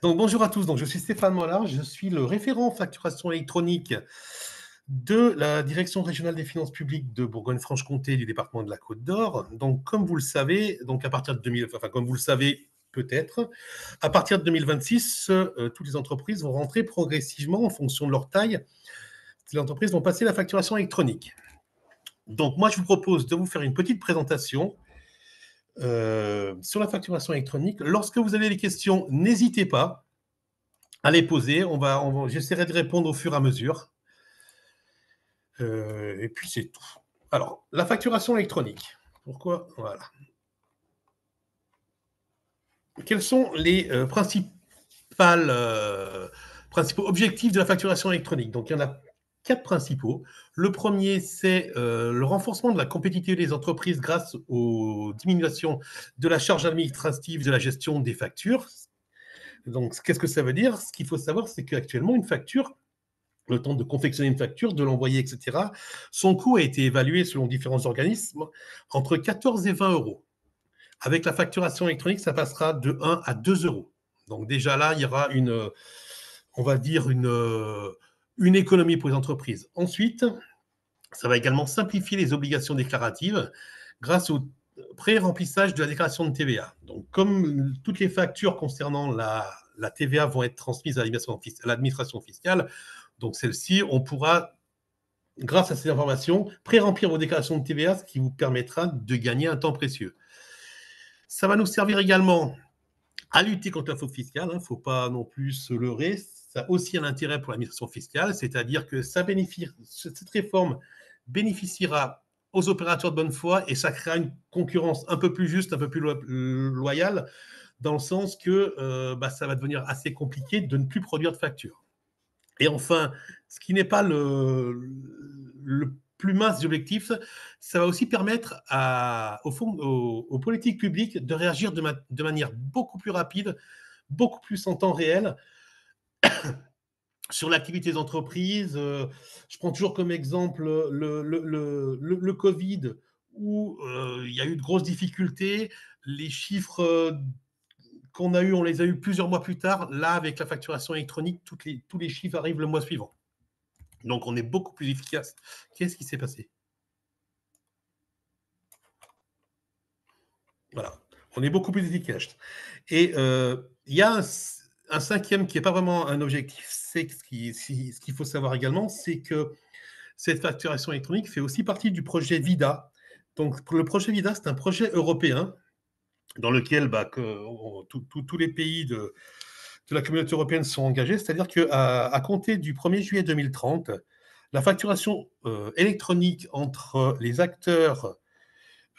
Donc, bonjour à tous. Donc, je suis Stéphane Mollard. Je suis le référent facturation électronique de la Direction régionale des finances publiques de Bourgogne-Franche-Comté du département de la Côte d'Or. Donc, comme vous le savez, donc à partir de 2000, enfin, comme vous le savez peut-être, à partir de 2026, toutes les entreprises vont rentrer progressivement en fonction de leur taille. Les entreprises vont passer la facturation électronique. Donc, moi, je vous propose de vous faire une petite présentation sur la facturation électronique. Lorsque vous avez des questions, n'hésitez pas à les poser. J'essaierai de répondre au fur et à mesure. Et puis, c'est tout. Alors, la facturation électronique. Pourquoi? Voilà. Quels sont les principaux objectifs de la facturation électronique? Donc, il y en a 4 principaux. Le premier, c'est le renforcement de la compétitivité des entreprises grâce aux diminutions de la charge administrative de la gestion des factures. Donc, qu'est-ce que ça veut dire? Ce qu'il faut savoir, c'est qu'actuellement, une facture, le temps de confectionner une facture, de l'envoyer, etc., son coût a été évalué selon différents organismes entre 14 et 20 euros. Avec la facturation électronique, ça passera de 1 à 2 euros. Donc déjà là, il y aura on va dire une économie pour les entreprises. Ensuite, ça va également simplifier les obligations déclaratives grâce au pré-remplissage de la déclaration de TVA. Donc, comme toutes les factures concernant la TVA vont être transmises à l'administration fiscale, donc celle-ci, on pourra, grâce à ces informations, pré-remplir vos déclarations de TVA, ce qui vous permettra de gagner un temps précieux. Ça va nous servir également à lutter contre la fraude fiscale. Il ne faut pas non plus se leurrer. Ça a aussi un intérêt pour l'administration fiscale, c'est-à-dire que cette réforme bénéficiera aux opérateurs de bonne foi et ça créera une concurrence un peu plus juste, un peu plus loyale, dans le sens que ça va devenir assez compliqué de ne plus produire de factures. Et enfin, ce qui n'est pas le plus mince des objectifs, ça va aussi permettre aux politiques publiques de réagir de manière beaucoup plus rapide, beaucoup plus en temps réel sur l'activité des entreprises. Je prends toujours comme exemple le Covid, où il y a eu de grosses difficultés. Les chiffres qu'on a eus, on les a eus plusieurs mois plus tard. Là, avec la facturation électronique, tous les chiffres arrivent le mois suivant. Donc, on est beaucoup plus efficace. Qu'est-ce qui s'est passé? Voilà. On est beaucoup plus efficace. Et il y a un cinquième qui n'est pas vraiment un objectif. C'est ce qu'il faut savoir également, c'est que cette facturation électronique fait aussi partie du projet VIDA. Donc, le projet VIDA, c'est un projet européen dans lequel tous les pays de la communauté européenne sont engagés. C'est-à-dire qu'à compter du 1er juillet 2030, la facturation électronique entre les acteurs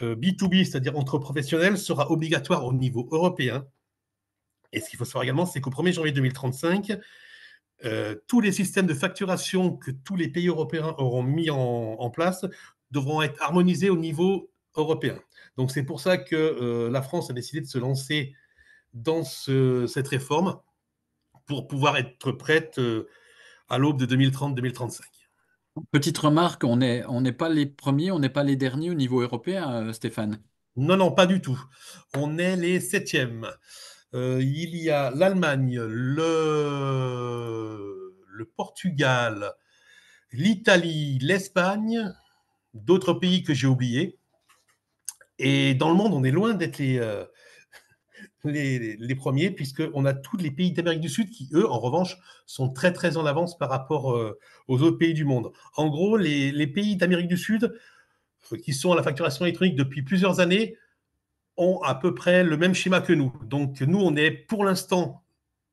B2B, c'est-à-dire entre professionnels, sera obligatoire au niveau européen. Et ce qu'il faut savoir également, c'est qu'au 1er janvier 2035, tous les systèmes de facturation que tous les pays européens auront mis en place devront être harmonisés au niveau européen. Donc c'est pour ça que la France a décidé de se lancer dans cette réforme pour pouvoir être prête à l'aube de 2030-2035. Petite remarque, on n'est pas les premiers, on n'est pas les derniers au niveau européen, Stéphane. Non, non, pas du tout. On est les 7e. Il y a l'Allemagne, le Portugal, l'Italie, l'Espagne, d'autres pays que j'ai oubliés. Et dans le monde, on est loin d'être les premiers, puisqu'on a tous les pays d'Amérique du Sud qui, eux, en revanche, sont très, très en avance par rapport aux autres pays du monde. En gros, les pays d'Amérique du Sud, qui sont à la facturation électronique depuis plusieurs années, ont à peu près le même schéma que nous. Donc, nous, on est, pour l'instant,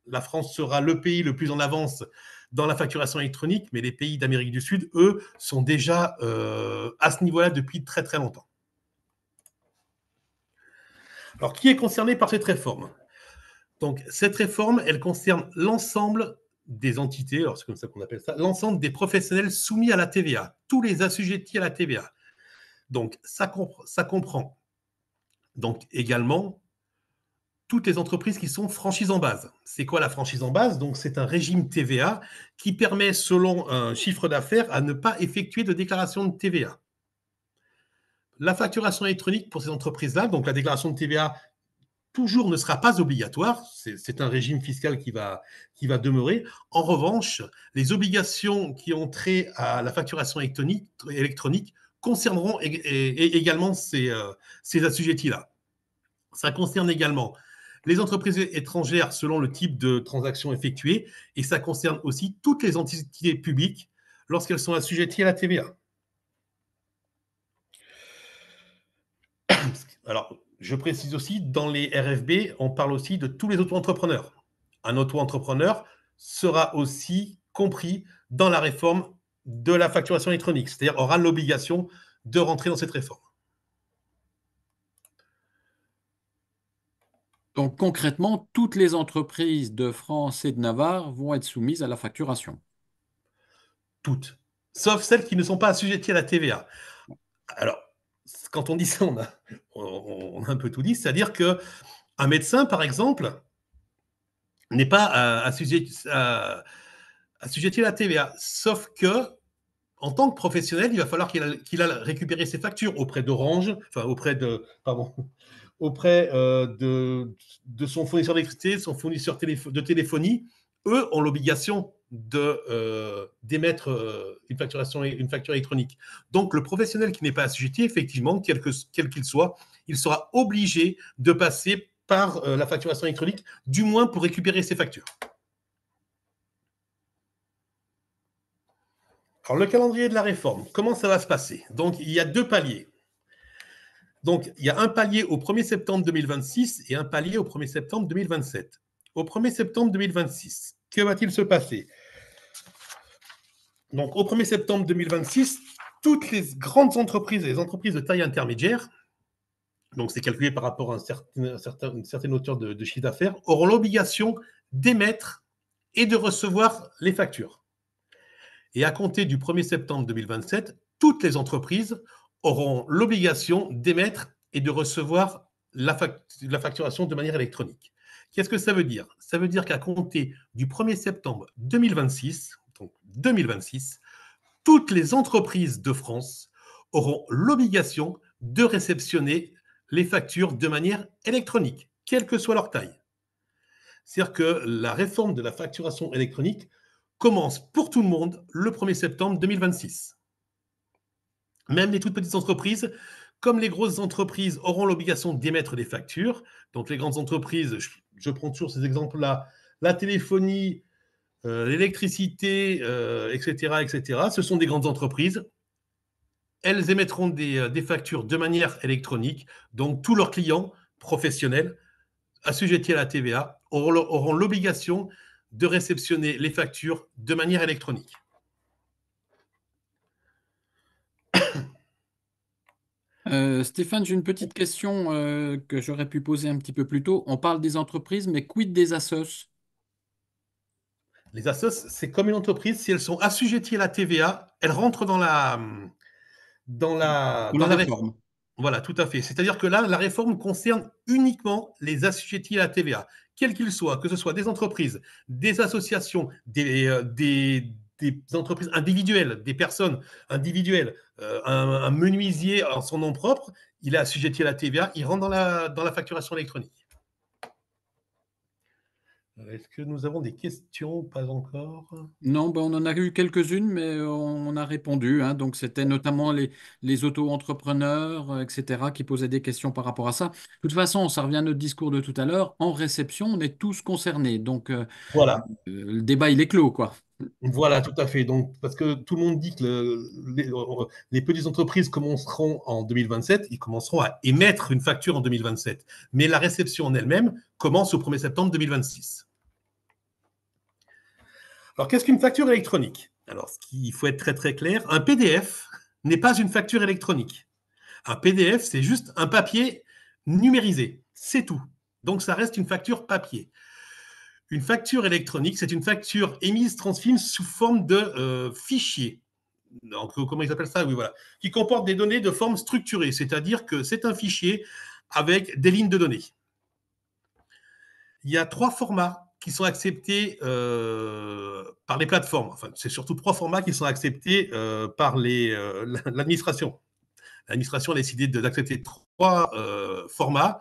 la France sera le pays le plus en avance dans la facturation électronique, mais les pays d'Amérique du Sud, eux, sont déjà à ce niveau-là depuis très, très longtemps. Alors, qui est concerné par cette réforme? Donc, cette réforme, elle concerne l'ensemble des entités, alors c'est comme ça qu'on appelle ça, l'ensemble des professionnels soumis à la TVA, tous les assujettis à la TVA. Donc, ça comprend donc également toutes les entreprises qui sont franchises en base. C'est quoi la franchise en base? Donc, c'est un régime TVA qui permet, selon un chiffre d'affaires, à ne pas effectuer de déclaration de TVA. La facturation électronique pour ces entreprises-là, donc la déclaration de TVA toujours ne sera pas obligatoire. C'est un régime fiscal qui va demeurer. En revanche, les obligations qui ont trait à la facturation électronique concerneront également ces assujettis-là. Ça concerne également les entreprises étrangères selon le type de transaction effectuée, et ça concerne aussi toutes les entités publiques lorsqu'elles sont assujetties à la TVA. Alors, je précise aussi, dans les RFB, on parle aussi de tous les auto-entrepreneurs. Un auto-entrepreneur sera aussi compris dans la réforme de la facturation électronique, c'est-à-dire aura l'obligation de rentrer dans cette réforme. Donc concrètement, toutes les entreprises de France et de Navarre vont être soumises à la facturation. Toutes, sauf celles qui ne sont pas assujetties à la TVA. Alors, quand on dit ça, on a un peu tout dit, c'est-à-dire qu'un médecin, par exemple, n'est pas assujetti à la TVA, sauf que en tant que professionnel, il va falloir qu'il aille récupérer ses factures auprès d'Orange, enfin auprès de son fournisseur d'électricité, de son fournisseur de téléphonie. Eux ont l'obligation d'émettre une facture électronique. Donc, le professionnel qui n'est pas assujetti, effectivement, quel qu'il soit, il sera obligé de passer par la facturation électronique, du moins pour récupérer ses factures. Alors, le calendrier de la réforme, comment ça va se passer? Donc, il y a 2 paliers. Donc, il y a un palier au 1er septembre 2026 et un palier au 1er septembre 2027. Au 1er septembre 2026, que va-t-il se passer? Donc, au 1er septembre 2026, toutes les grandes entreprises et les entreprises de taille intermédiaire, donc c'est calculé par rapport à une certaine hauteur de chiffre d'affaires, auront l'obligation d'émettre et de recevoir les factures. Et à compter du 1er septembre 2027, toutes les entreprises auront l'obligation d'émettre et de recevoir la facturation de manière électronique. Qu'est-ce que ça veut dire? Ça veut dire qu'à compter du 1er septembre 2026, donc 2026, toutes les entreprises de France auront l'obligation de réceptionner les factures de manière électronique, quelle que soit leur taille. C'est-à-dire que la réforme de la facturation électronique commence pour tout le monde le 1er septembre 2026. Même les toutes petites entreprises, comme les grosses entreprises, auront l'obligation d'émettre des factures. Donc les grandes entreprises, je prends toujours ces exemples-là, la téléphonie, l'électricité, etc., etc., ce sont des grandes entreprises. Elles émettront des factures de manière électronique. Donc tous leurs clients professionnels assujettis à la TVA auront l'obligation de réceptionner les factures de manière électronique. Stéphane, j'ai une petite question que j'aurais pu poser un petit peu plus tôt. On parle des entreprises, mais quid des assos? Les assos, c'est comme une entreprise, si elles sont assujetties à la TVA, elles rentrent dans la réforme. réforme. Voilà, tout à fait. C'est-à-dire que là, la réforme concerne uniquement les assujettis à la TVA, quels qu'ils soient, que ce soit des entreprises, des associations, des entreprises individuelles, des personnes individuelles, un menuisier en son nom propre, il est assujetti à la TVA, il rentre dans la facturation électronique. Est-ce que nous avons des questions? Pas encore. Non, ben, on en a eu quelques-unes, mais on a répondu, hein. Donc, c'était notamment les auto-entrepreneurs, etc., qui posaient des questions par rapport à ça. De toute façon, ça revient à notre discours de tout à l'heure. En réception, on est tous concernés. Donc, Voilà. le débat, il est clos, quoi. Voilà, tout à fait. Donc, parce que tout le monde dit que les petites entreprises commenceront en 2027, ils commenceront à émettre une facture en 2027. Mais la réception en elle-même commence au 1er septembre 2026. Alors, qu'est-ce qu'une facture électronique? Alors, il faut être très très clair. Un PDF n'est pas une facture électronique. Un PDF, c'est juste un papier numérisé. C'est tout. Donc, ça reste une facture papier. Une facture électronique, c'est une facture émise Transfin sous forme de fichier. Donc, comment ils appellent ça? Oui, voilà. Qui comporte des données de forme structurée, c'est-à-dire que c'est un fichier avec des lignes de données. Il y a 3 formats qui sont acceptés par les plateformes. Enfin, c'est surtout 3 formats qui sont acceptés par l'administration. L'administration a décidé d'accepter 3 formats.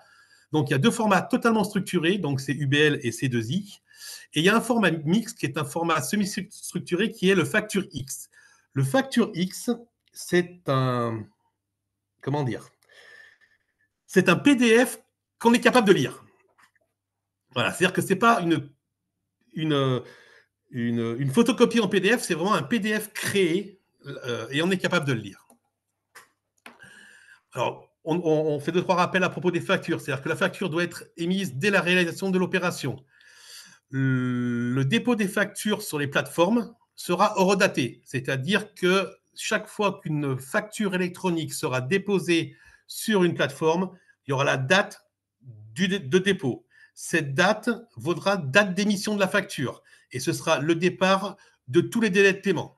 Donc, il y a deux formats totalement structurés, donc c'est UBL et C2I. Et il y a un format mixte qui est un format semi-structuré qui est le facture X. Le facture X, c'est un, comment dire, c'est un PDF qu'on est capable de lire. Voilà, c'est-à-dire que ce n'est pas une photocopie en PDF, c'est vraiment un PDF créé et on est capable de le lire. Alors, on fait 2-3 rappels à propos des factures. C'est-à-dire que la facture doit être émise dès la réalisation de l'opération. Le dépôt des factures sur les plateformes sera horodaté, c'est-à-dire que chaque fois qu'une facture électronique sera déposée sur une plateforme, il y aura la date de dépôt. Cette date vaudra date d'émission de la facture et ce sera le départ de tous les délais de paiement.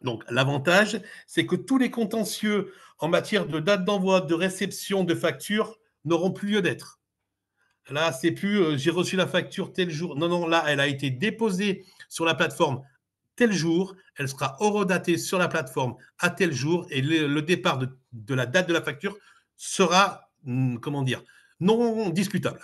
Donc, l'avantage, c'est que tous les contentieux en matière de date d'envoi, de réception de facture n'auront plus lieu d'être. Là, c'est plus j'ai reçu la facture tel jour. Non, non, là, elle a été déposée sur la plateforme tel jour. Elle sera horodatée sur la plateforme à tel jour et le départ de la date de la facture sera, comment dire, non discutable.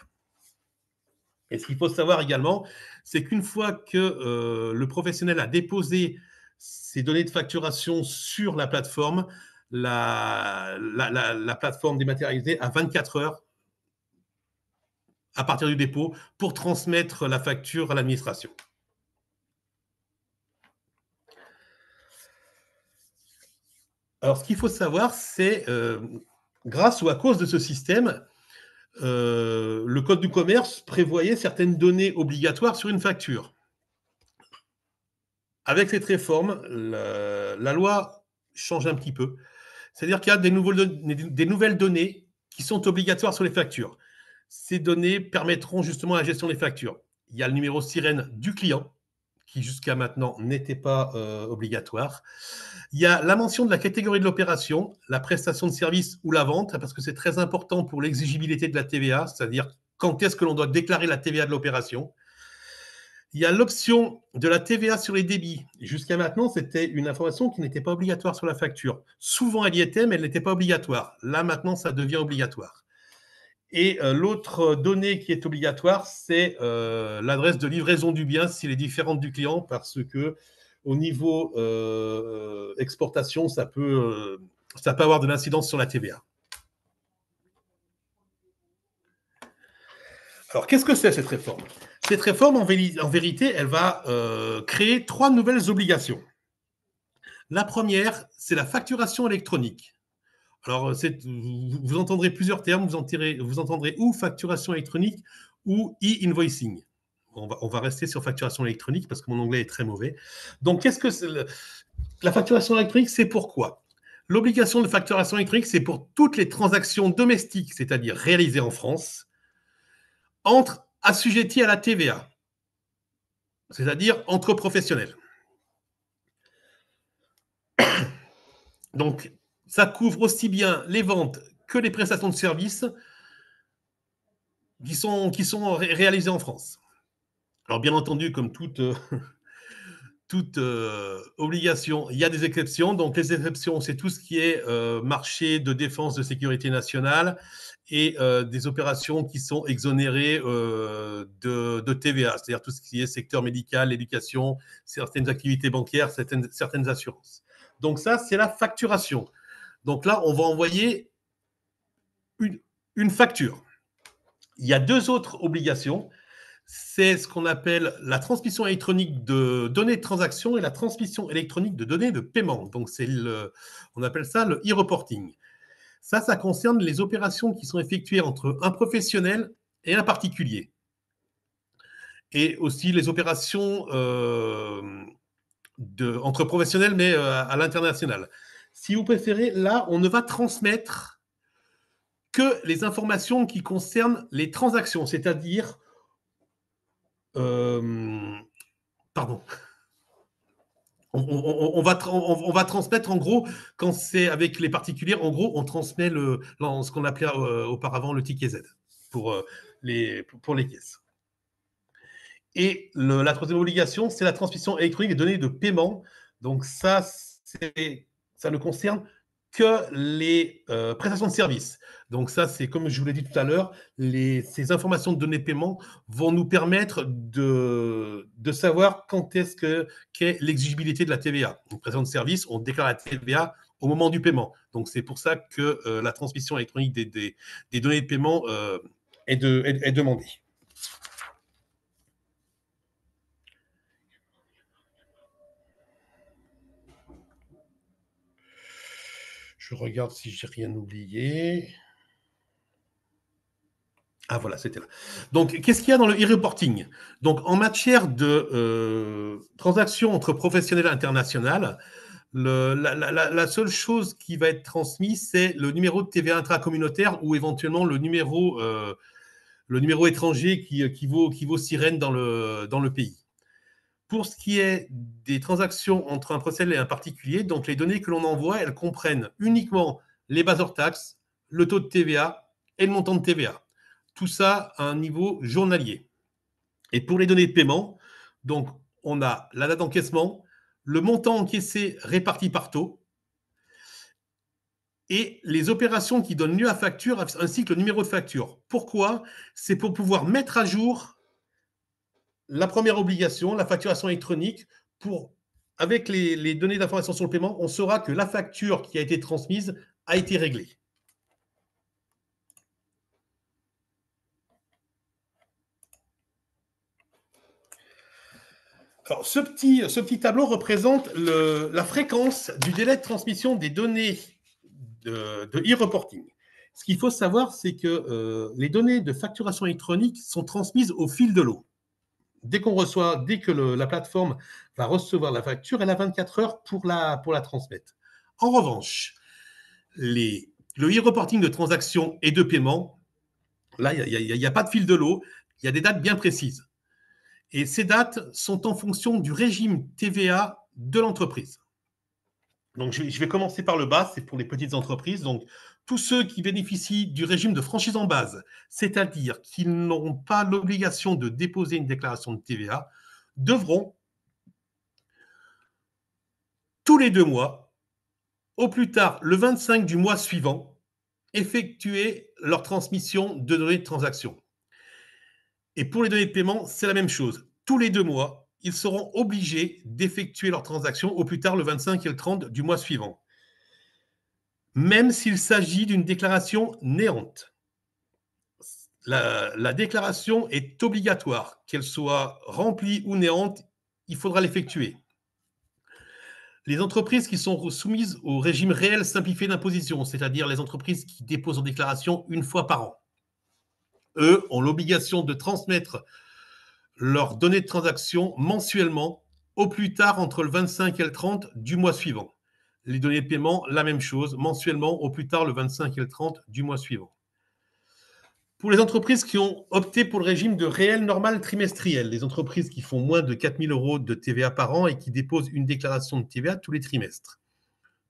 Et ce qu'il faut savoir également, c'est qu'une fois que le professionnel a déposé ses données de facturation sur la plateforme, la plateforme dématérialisée a 24 heures à partir du dépôt pour transmettre la facture à l'administration. Alors, ce qu'il faut savoir, c'est grâce ou à cause de ce système, le Code du commerce prévoyait certaines données obligatoires sur une facture. Avec cette réforme, la loi change un petit peu. C'est-à-dire qu'il y a des nouvelles données qui sont obligatoires sur les factures. Ces données permettront justement la gestion des factures. Il y a le numéro sirène du client, qui jusqu'à maintenant n'était pas obligatoire. Il y a la mention de la catégorie de l'opération, la prestation de service ou la vente, parce que c'est très important pour l'exigibilité de la TVA, c'est-à-dire quand est-ce que l'on doit déclarer la TVA de l'opération. Il y a l'option de la TVA sur les débits. Jusqu'à maintenant, c'était une information qui n'était pas obligatoire sur la facture. Souvent, elle y était, mais elle n'était pas obligatoire. Là, maintenant, ça devient obligatoire. Et l'autre donnée qui est obligatoire, c'est l'adresse de livraison du bien s'il est différente du client, parce que au niveau exportation, ça peut avoir de l'incidence sur la TVA. Alors, qu'est-ce que c'est cette réforme? Cette réforme, en vérité, elle va créer 3 nouvelles obligations. La première, c'est la facturation électronique. Alors, vous entendrez plusieurs termes, vous entendrez ou facturation électronique ou e-invoicing. On va rester sur facturation électronique parce que mon anglais est très mauvais. Donc, qu'est-ce que c'est la facturation électronique? C'est pourquoi l'obligation de facturation électronique, c'est pour toutes les transactions domestiques, c'est-à-dire réalisées en France, entre assujettis à la TVA, c'est-à-dire entre professionnels. Donc, ça couvre aussi bien les ventes que les prestations de services qui sont réalisées en France. Alors, bien entendu, comme toute obligation, il y a des exceptions. Donc, les exceptions, c'est tout ce qui est marché de défense de sécurité nationale et des opérations qui sont exonérées de TVA, c'est-à-dire tout ce qui est secteur médical, l'éducation, certaines activités bancaires, certaines assurances. Donc, ça, c'est la facturation. Donc là, on va envoyer une facture. Il y a 2 autres obligations. C'est ce qu'on appelle la transmission électronique de données de transaction et la transmission électronique de données de paiement. Donc, on appelle ça le e-reporting. Ça concerne les opérations qui sont effectuées entre un professionnel et un particulier. Et aussi les opérations entre professionnels, mais à l'international. Si vous préférez, là, on ne va transmettre que les informations qui concernent les transactions, c'est-à-dire pardon. On va transmettre, en gros, quand c'est avec les particuliers, en gros, on transmet ce qu'on appelait auparavant le ticket Z pour les caisses. Et la troisième obligation, c'est la transmission électronique des données de paiement. Donc ça ne concerne que les prestations de services. Donc ça, c'est comme je vous l'ai dit tout à l'heure, ces informations de données de paiement vont nous permettre de savoir quand est-ce qu'est l'exigibilité de la TVA. Une prestation de service, on déclare la TVA au moment du paiement. Donc c'est pour ça que la transmission électronique des données de paiement est demandée. Je regarde si j'ai rien oublié. Ah voilà, c'était là. Donc, qu'est-ce qu'il y a dans le e-reporting? Donc, en matière de transactions entre professionnels internationales, la seule chose qui va être transmise, c'est le numéro de TVA intracommunautaire ou éventuellement le numéro étranger qui vaut sirène dans le pays. Pour ce qui est des transactions entre un professionnel et un particulier, donc les données que l'on envoie, elles comprennent uniquement les bases hors taxes, le taux de TVA et le montant de TVA. Tout ça à un niveau journalier. Et pour les données de paiement, donc on a la date d'encaissement, le montant encaissé réparti par taux et les opérations qui donnent lieu à facture ainsi que le numéro de facture. Pourquoi? C'est pour pouvoir mettre à jour la première obligation, la facturation électronique, avec les données d'information sur le paiement, on saura que la facture qui a été transmise a été réglée. Alors, ce petit tableau représente la fréquence du délai de transmission des données de e-reporting. Ce qu'il faut savoir, c'est que les données de facturation électronique sont transmises au fil de l'eau. Dès que la plateforme va recevoir la facture, elle a 24 heures pour la transmettre. En revanche, le e-reporting de transaction et de paiement, là, il n'y a pas de fil de l'eau, il y a des dates bien précises. Et ces dates sont en fonction du régime TVA de l'entreprise. Donc, je vais commencer par le bas, c'est pour les petites entreprises. Donc, tous ceux qui bénéficient du régime de franchise en base, c'est-à-dire qu'ils n'auront pas l'obligation de déposer une déclaration de TVA, devront, tous les 2 mois, au plus tard le 25 du mois suivant, effectuer leur transmission de données de transaction. Et pour les données de paiement, c'est la même chose. Tous les 2 mois, ils seront obligés d'effectuer leur transaction au plus tard le 25 et le 30 du mois suivant, même s'il s'agit d'une déclaration néante. La déclaration est obligatoire, qu'elle soit remplie ou néante, il faudra l'effectuer. Les entreprises qui sont soumises au régime réel simplifié d'imposition, c'est-à-dire les entreprises qui déposent leur déclaration une fois par an, eux ont l'obligation de transmettre leurs données de transaction mensuellement, au plus tard entre le 25 et le 30 du mois suivant. Les données de paiement, la même chose, mensuellement, au plus tard le 25 et le 30 du mois suivant. Pour les entreprises qui ont opté pour le régime de réel normal trimestriel, les entreprises qui font moins de 4 000 euros de TVA par an et qui déposent une déclaration de TVA tous les trimestres,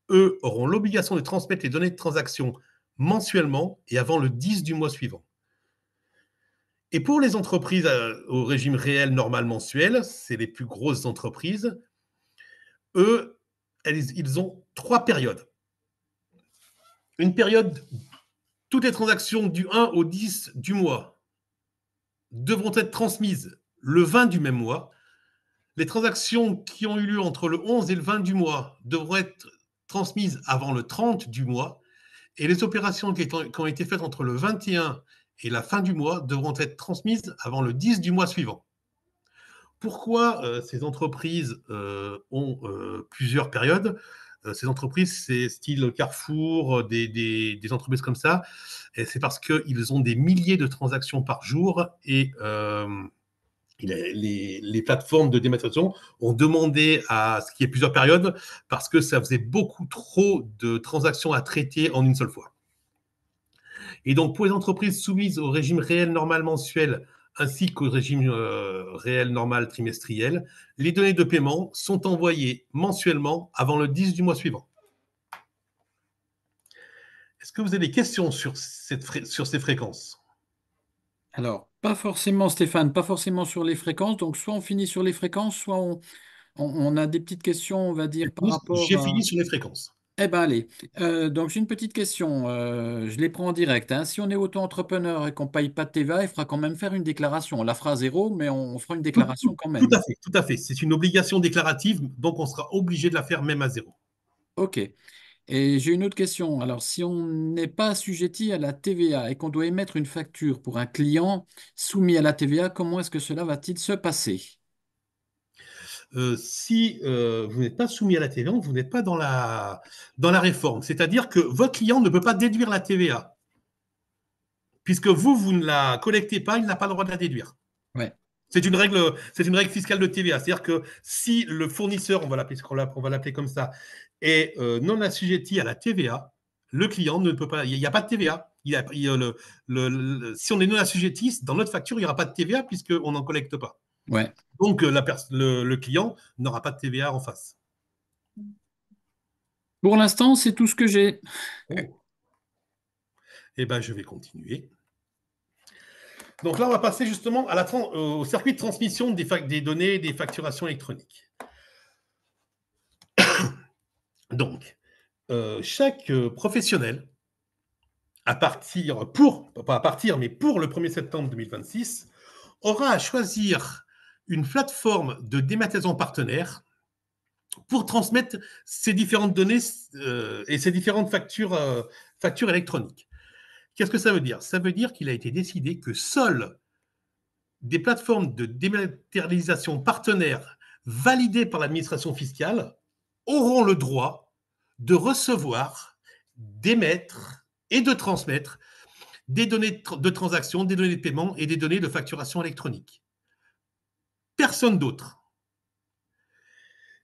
eux auront l'obligation de transmettre les données de transaction mensuellement et avant le 10 du mois suivant. Et pour les entreprises au régime réel normal mensuel, c'est les plus grosses entreprises, eux, ils ont 3 périodes. Une période, toutes les transactions du 1 au 10 du mois devront être transmises le 20 du même mois. Les transactions qui ont eu lieu entre le 11 et le 20 du mois devront être transmises avant le 30 du mois. Et les opérations qui ont été faites entre le 21 et la fin du mois devront être transmises avant le 10 du mois suivant. Pourquoi ces entreprises ont plusieurs périodes? Ces entreprises, c'est style Carrefour, des entreprises comme ça, et c'est parce qu'ils ont des milliers de transactions par jour et les plateformes de dématérialisation ont demandé à ce qu'il y ait plusieurs périodes parce que ça faisait beaucoup trop de transactions à traiter en une seule fois. Et donc, pour les entreprises soumises au régime réel normal mensuel ainsi qu'au régime réel normal trimestriel, les données de paiement sont envoyées mensuellement avant le 10 du mois suivant. Est-ce que vous avez des questions sur ces fréquences? Alors, pas forcément, Stéphane, pas forcément sur les fréquences. Donc, soit on finit sur les fréquences, soit on a des petites questions, on va dire, par rapport J'ai à... fini sur les fréquences. Eh ben allez, donc j'ai une petite question, je les prends en direct, hein. Si on est auto-entrepreneur et qu'on ne paye pas de TVA, il faudra quand même faire une déclaration. On la fera à zéro, mais on fera une déclaration quand Tout même. à fait, tout à fait. C'est une obligation déclarative, donc on sera obligé de la faire même à zéro. OK. Et j'ai une autre question. Alors, si on n'est pas assujetti à la TVA et qu'on doit émettre une facture pour un client soumis à la TVA, comment est-ce que cela va-t-il se passer? Si vous n'êtes pas soumis à la TVA, vous n'êtes pas dans la réforme. C'est-à-dire que votre client ne peut pas déduire la TVA, puisque vous ne la collectez pas, il n'a pas le droit de la déduire. Ouais, C'est une règle fiscale de TVA. C'est-à-dire que si le fournisseur, on va l'appeler comme ça, est non assujetti à la TVA, le client ne peut pas. Il n'y a pas de TVA. Si on est non assujetti, dans notre facture, il n'y aura pas de TVA puisqu'on n'en collecte pas. ouais. Donc, le client n'aura pas de TVA en face. Pour l'instant, c'est tout ce que j'ai. Oh. Eh bien, je vais continuer. Donc là, on va passer justement au circuit de transmission des données et des facturations électroniques. Donc, chaque professionnel, pas à partir, mais pour le 1er septembre 2026, aura à choisir une plateforme de dématérialisation partenaire pour transmettre ces différentes données et ces différentes factures électroniques. Qu'est-ce que ça veut dire? Ça veut dire qu'il a été décidé que seules des plateformes de dématérialisation partenaires validées par l'administration fiscale auront le droit de recevoir, d'émettre et de transmettre des données de transaction, des données de paiement et des données de facturation électronique. Personne d'autre.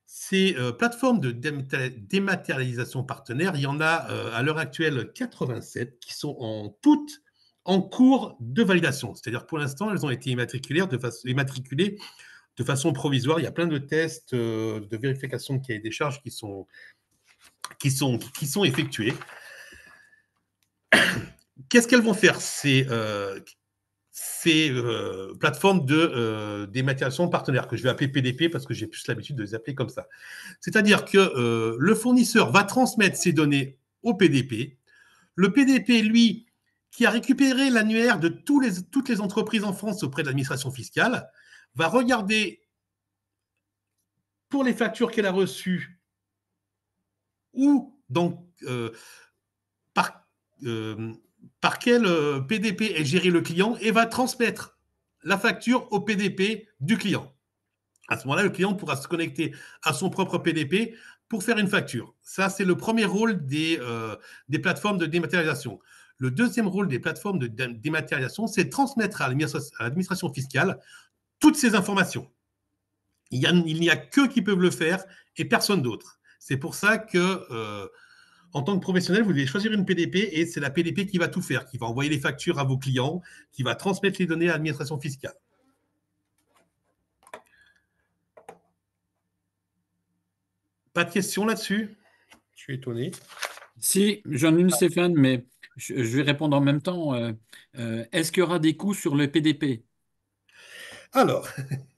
Ces plateformes de dématérialisation partenaire, il y en a à l'heure actuelle 87 qui sont toutes en cours de validation. C'est-à-dire que pour l'instant, elles ont été immatriculées de façon provisoire. Il y a plein de tests de vérification de cahier des charges qui sont effectués. Qu'est-ce qu'elles vont faire ces plateformes de dématérialisation partenaires, que je vais appeler PDP parce que j'ai plus l'habitude de les appeler comme ça. C'est-à-dire que le fournisseur va transmettre ses données au PDP. Le PDP, lui, qui a récupéré l'annuaire de toutes les entreprises en France auprès de l'administration fiscale, va regarder pour les factures qu'elle a reçues ou donc par, euh, par quel PDP est géré le client et va transmettre la facture au PDP du client. À ce moment-là, le client pourra se connecter à son propre PDP pour faire une facture. Ça, c'est le premier rôle des plateformes de dématérialisation. Le deuxième rôle des plateformes de dématérialisation, c'est de transmettre à l'administration fiscale toutes ces informations. Il n'y a qu'eux qui peuvent le faire et personne d'autre. C'est pour ça que en tant que professionnel, vous devez choisir une PDP et c'est la PDP qui va tout faire, qui va envoyer les factures à vos clients, qui va transmettre les données à l'administration fiscale. Pas de questions là-dessus? Je suis étonné. Si, j'en ai une, Stéphane, mais je vais répondre en même temps. Est-ce qu'il y aura des coûts sur le PDP? Alors,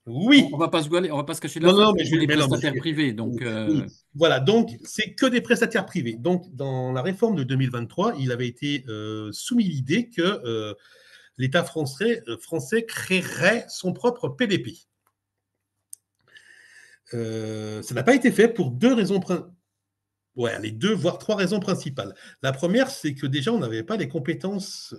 On oui. va pas se voiler, on va pas se cacher la Non, face, non, c'est des mais non, prestataires privés. Donc, oui. Voilà, donc c'est que des prestataires privés. Donc, dans la réforme de 2023, il avait été soumis l'idée que l'État français créerait son propre PDP. Ça n'a pas été fait pour deux raisons ouais, les deux, voire trois raisons principales. La première, c'est que déjà, on n'avait pas les compétences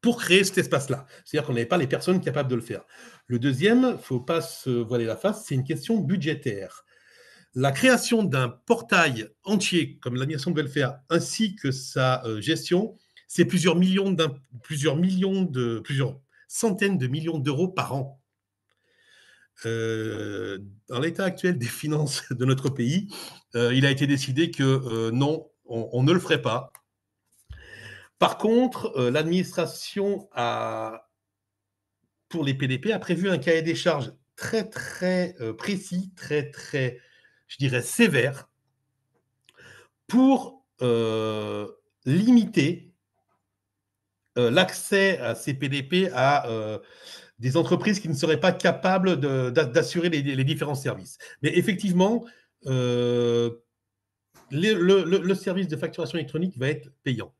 pour créer cet espace-là. C'est-à-dire qu'on n'avait pas les personnes capables de le faire. Le deuxième, il ne faut pas se voiler la face, c'est une question budgétaire. La création d'un portail entier, comme l'administration devait le faire, ainsi que sa gestion, c'est plusieurs centaines de millions d'euros par an. Dans l'état actuel des finances de notre pays, il a été décidé que non, on ne le ferait pas. Par contre, l'administration pour les PDP a prévu un cahier des charges très très précis, très très, je dirais, sévère pour limiter l'accès à ces PDP à des entreprises qui ne seraient pas capables d'assurer les différents services. Mais effectivement, euh, le service de facturation électronique va être payant.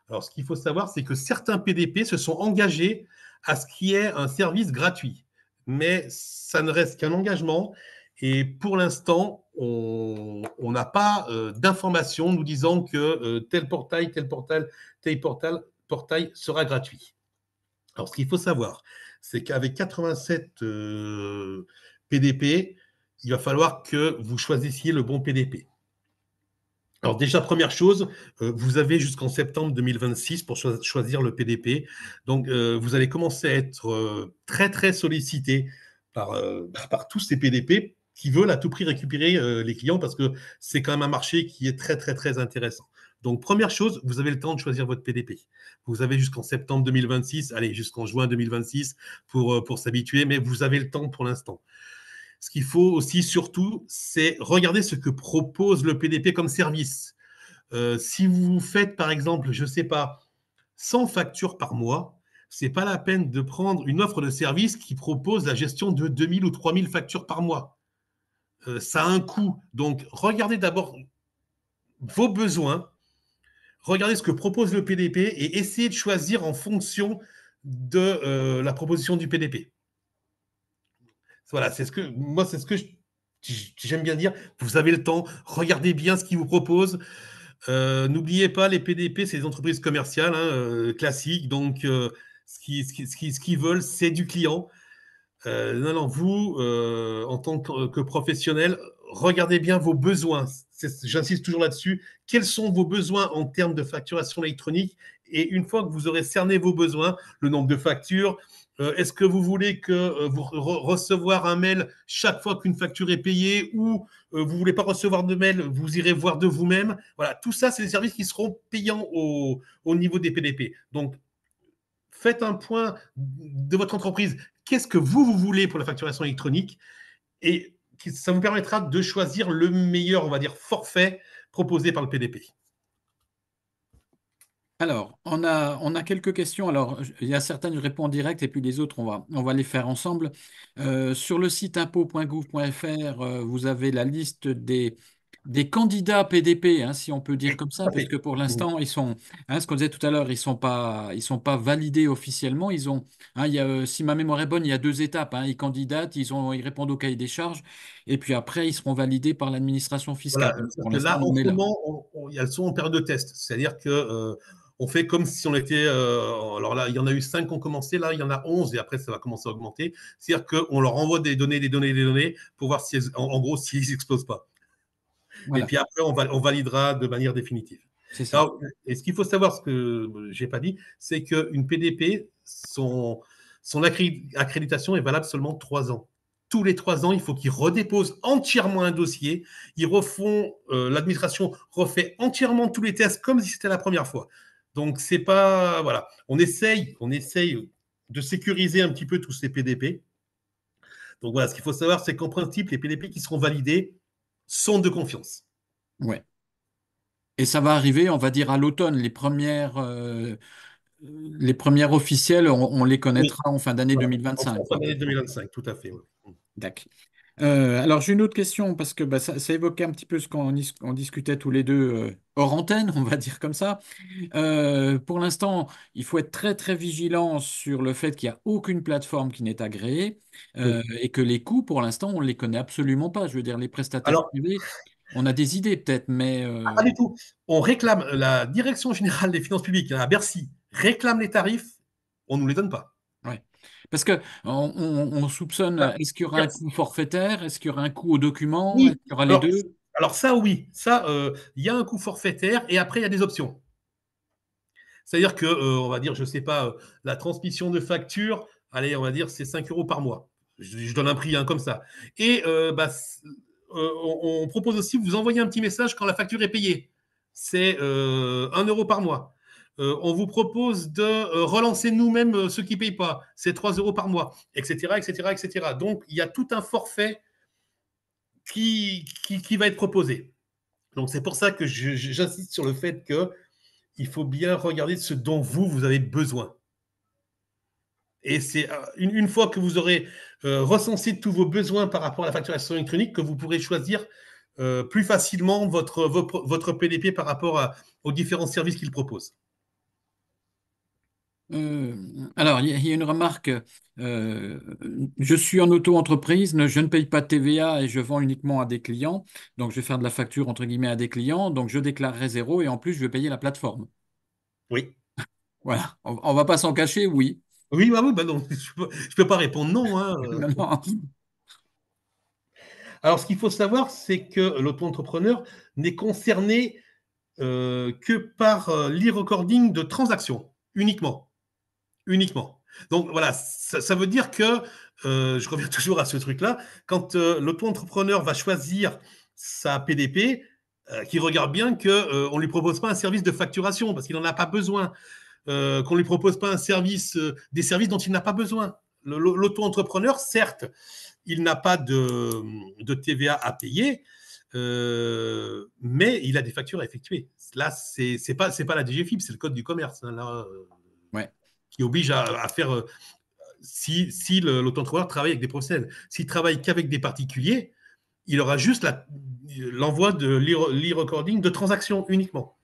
Alors, ce qu'il faut savoir, c'est que certains PDP se sont engagés à ce qu'il y ait un service gratuit. Mais ça ne reste qu'un engagement. Et pour l'instant, on n'a pas d'informations nous disant que tel portail, portail sera gratuit. Alors, ce qu'il faut savoir, c'est qu'avec 87 PDP, il va falloir que vous choisissiez le bon PDP. Alors déjà, première chose, vous avez jusqu'en septembre 2026 pour choisir le PDP. Donc, vous allez commencer à être très, très sollicité par tous ces PDP qui veulent à tout prix récupérer les clients parce que c'est quand même un marché qui est très, très, très intéressant. Donc, première chose, vous avez le temps de choisir votre PDP. Vous avez jusqu'en septembre 2026, allez, jusqu'en juin 2026 pour s'habituer, mais vous avez le temps pour l'instant. Ce qu'il faut aussi, surtout, c'est regarder ce que propose le PDP comme service. Si vous faites, par exemple, je ne sais pas, 100 factures par mois, ce n'est pas la peine de prendre une offre de service qui propose la gestion de 2000 ou 3000 factures par mois. Ça a un coût. Donc, regardez d'abord vos besoins, regardez ce que propose le PDP et essayez de choisir en fonction de la proposition du PDP. Voilà, c'est ce que j'aime bien dire. Vous avez le temps, regardez bien ce qu'ils vous proposent. N'oubliez pas, les PDP, c'est des entreprises commerciales classiques. Donc, ce qu'ils veulent, c'est du client. Non, vous, en tant que professionnel, regardez bien vos besoins. J'insiste toujours là-dessus. Quels sont vos besoins en termes de facturation électronique? Et une fois que vous aurez cerné vos besoins, le nombre de factures, est-ce que vous voulez que vous recevoir un mail chaque fois qu'une facture est payée ou vous ne voulez pas recevoir de mail, vous irez voir de vous-même? Voilà, tout ça, c'est des services qui seront payants au niveau des PDP. Donc, faites un point de votre entreprise. Qu'est-ce que vous voulez pour la facturation électronique? Et ça vous permettra de choisir le meilleur, on va dire, forfait proposé par le PDP. Alors, on a quelques questions. Alors, il y a certaines, je réponds en direct, et puis les autres, on va les faire ensemble. Sur le site impôt.gouv.fr, vous avez la liste des candidats PDP, hein, si on peut dire comme ça, parce que pour l'instant, ils sont, hein, ce qu'on disait tout à l'heure, ils sont pas validés officiellement. Il y a, si ma mémoire est bonne, il y a deux étapes, hein. Ils candidatent, ils répondent au cahier des charges, et puis après, ils seront validés par l'administration fiscale. Voilà, Pour que l'instant, là, on en en ce est là. moment, elles sont en période de test. C'est-à-dire que on fait comme si on était. Alors là, il y en a eu 5 qui ont commencé, là, il y en a 11 et après, ça va commencer à augmenter. C'est-à-dire qu'on leur envoie des données pour voir si en gros, s'ils n'explosent pas. Et Voilà, puis après, on validera de manière définitive. c'est ça. Alors, et ce qu'il faut savoir, ce que je n'ai pas dit, c'est qu'une PDP, son accréditation est valable seulement 3 ans. Tous les 3 ans, il faut qu'ils redéposent entièrement un dossier. L'administration refait entièrement tous les tests comme si c'était la première fois. Donc, c'est pas. Voilà. On essaye de sécuriser un petit peu tous ces PDP. Donc, voilà, ce qu'il faut savoir, c'est qu'en principe, les PDP qui seront validés sont de confiance. Ouais. Et ça va arriver, on va dire, à l'automne. Les premières officielles, on les Oui, connaîtra en fin d'année voilà. 2025, En fin quoi, à peu d'année près. 2025, tout à fait. Ouais. D'accord. Alors, j'ai une autre question, parce que bah, ça évoquait un petit peu ce qu'on discutait tous les deux hors antenne, on va dire comme ça. Pour l'instant, il faut être très, très vigilant sur le fait qu'il n'y a aucune plateforme qui n'est agréée Oui. et que les coûts, pour l'instant, on ne les connaît absolument pas. Je veux dire, les prestataires Alors, privés, on a des idées peut-être, mais pas du tout. On réclame, la Direction générale des finances publiques à Bercy réclame les tarifs, on ne nous les donne pas. ouais. Parce que on soupçonne, Bah, est-ce qu'il y aura un coût forfaitaire? Est-ce qu'il y aura un coût au document? Est-ce oui, qu'il y aura les alors, deux? ça, oui, ça, il y a un coût forfaitaire et après, il y a des options. C'est-à-dire que, on va dire, je ne sais pas, la transmission de facture, allez, on va dire, c'est 5 euros par mois. Je donne un prix comme ça. Et on propose aussi, vous envoyez un petit message quand la facture est payée. C'est 1 euro par mois. On vous propose de relancer nous-mêmes ceux qui ne payent pas. C'est 3 euros par mois, etc., etc., etc. Donc, il y a tout un forfait qui va être proposé. Donc, c'est pour ça que j'insiste sur le fait qu'il faut bien regarder ce dont vous avez besoin. Et c'est une fois que vous aurez recensé tous vos besoins par rapport à la facturation électronique que vous pourrez choisir plus facilement votre PDP par rapport aux différents services qu'il propose. Alors, il y a une remarque. euh, je suis en auto-entreprise, je ne paye pas de TVA et je vends uniquement à des clients. Donc, je vais faire de la facture entre guillemets à des clients. Donc, je déclarerai zéro et en plus, je vais payer la plateforme. Oui. Voilà. On ne va pas s'en cacher, oui. Oui, bah oui, bah non, je peux pas répondre non, hein. Non, non. Alors, ce qu'il faut savoir, c'est que l'auto-entrepreneur n'est concerné que par l'e-recording de transactions, uniquement. Uniquement. Donc voilà, ça veut dire que, je reviens toujours à ce truc-là, quand l'auto-entrepreneur va choisir sa PDP, qu'il regarde bien qu'on ne lui propose pas un service de facturation, parce qu'il n'en a pas besoin, qu'on ne lui propose pas un service, des services dont il n'a pas besoin. L'auto-entrepreneur, certes, il n'a pas de TVA à payer, mais il a des factures à effectuer. Là, c'est pas la DGFiP, c'est le code du commerce. Hein, là, Ouais. qui oblige à faire, si l'auto-entrepreneur travaille avec des professionnels. S'il travaille qu'avec des particuliers, il aura juste l'envoi de l'e-recording de transactions uniquement.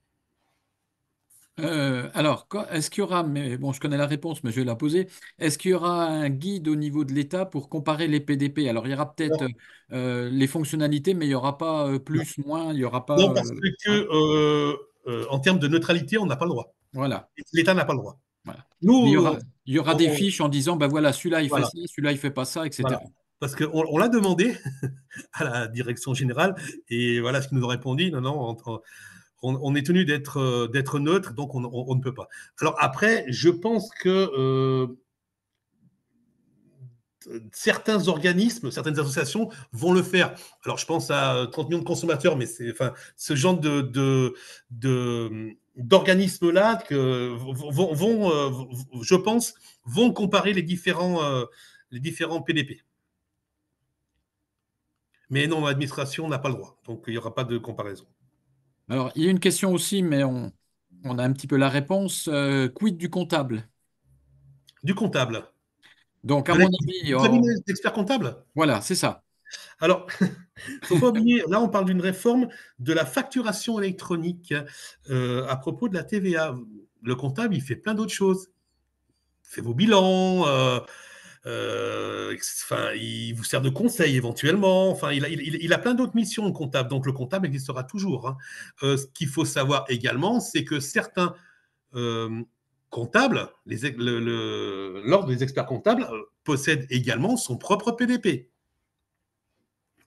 Alors, est-ce qu'il y aura, mais bon, je connais la réponse, mais je vais la poser. Est-ce qu'il y aura un guide au niveau de l'État pour comparer les PDP? Alors, il y aura peut-être Non, les fonctionnalités, mais il n'y aura pas non, plus, moins, il n'y aura non, pas. parce que Hein, en termes de neutralité, on n'a pas le droit. voilà, L'État n'a pas le droit. voilà. Mais Nous, il y aura des fiches en disant, ben voilà, celui-là, il fait voilà, ça, celui-là, il fait pas ça, voilà. etc. Parce qu'on l'a demandé à la direction générale, et voilà ce qu'ils nous ont répondu. Non, non, on est tenu d'être neutre, donc on ne peut pas. Alors après, je pense que certains organismes, certaines associations vont le faire. Alors, je pense à 30 millions de consommateurs, mais c'est, enfin, ce genre d'organismes-là je pense, vont comparer les différents PDP. Mais non, l'administration n'a pas le droit, donc il n'y aura pas de comparaison. Alors, il y a une question aussi, mais on a un petit peu la réponse. Quid du comptable? Du comptable. Donc, à mon avis, Du cabinet d'experts comptables. voilà, c'est ça. Alors, il ne faut pas oublier, là, on parle d'une réforme de la facturation électronique à propos de la TVA. Le comptable, il fait plein d'autres choses. Il fait vos bilans, enfin, il vous sert de conseil éventuellement. Enfin, il a plein d'autres missions, le comptable. Donc, le comptable existera toujours. Hein. Ce qu'il faut savoir également, c'est que certains euh, comptables, l'ordre des experts comptables, possède également son propre PDP.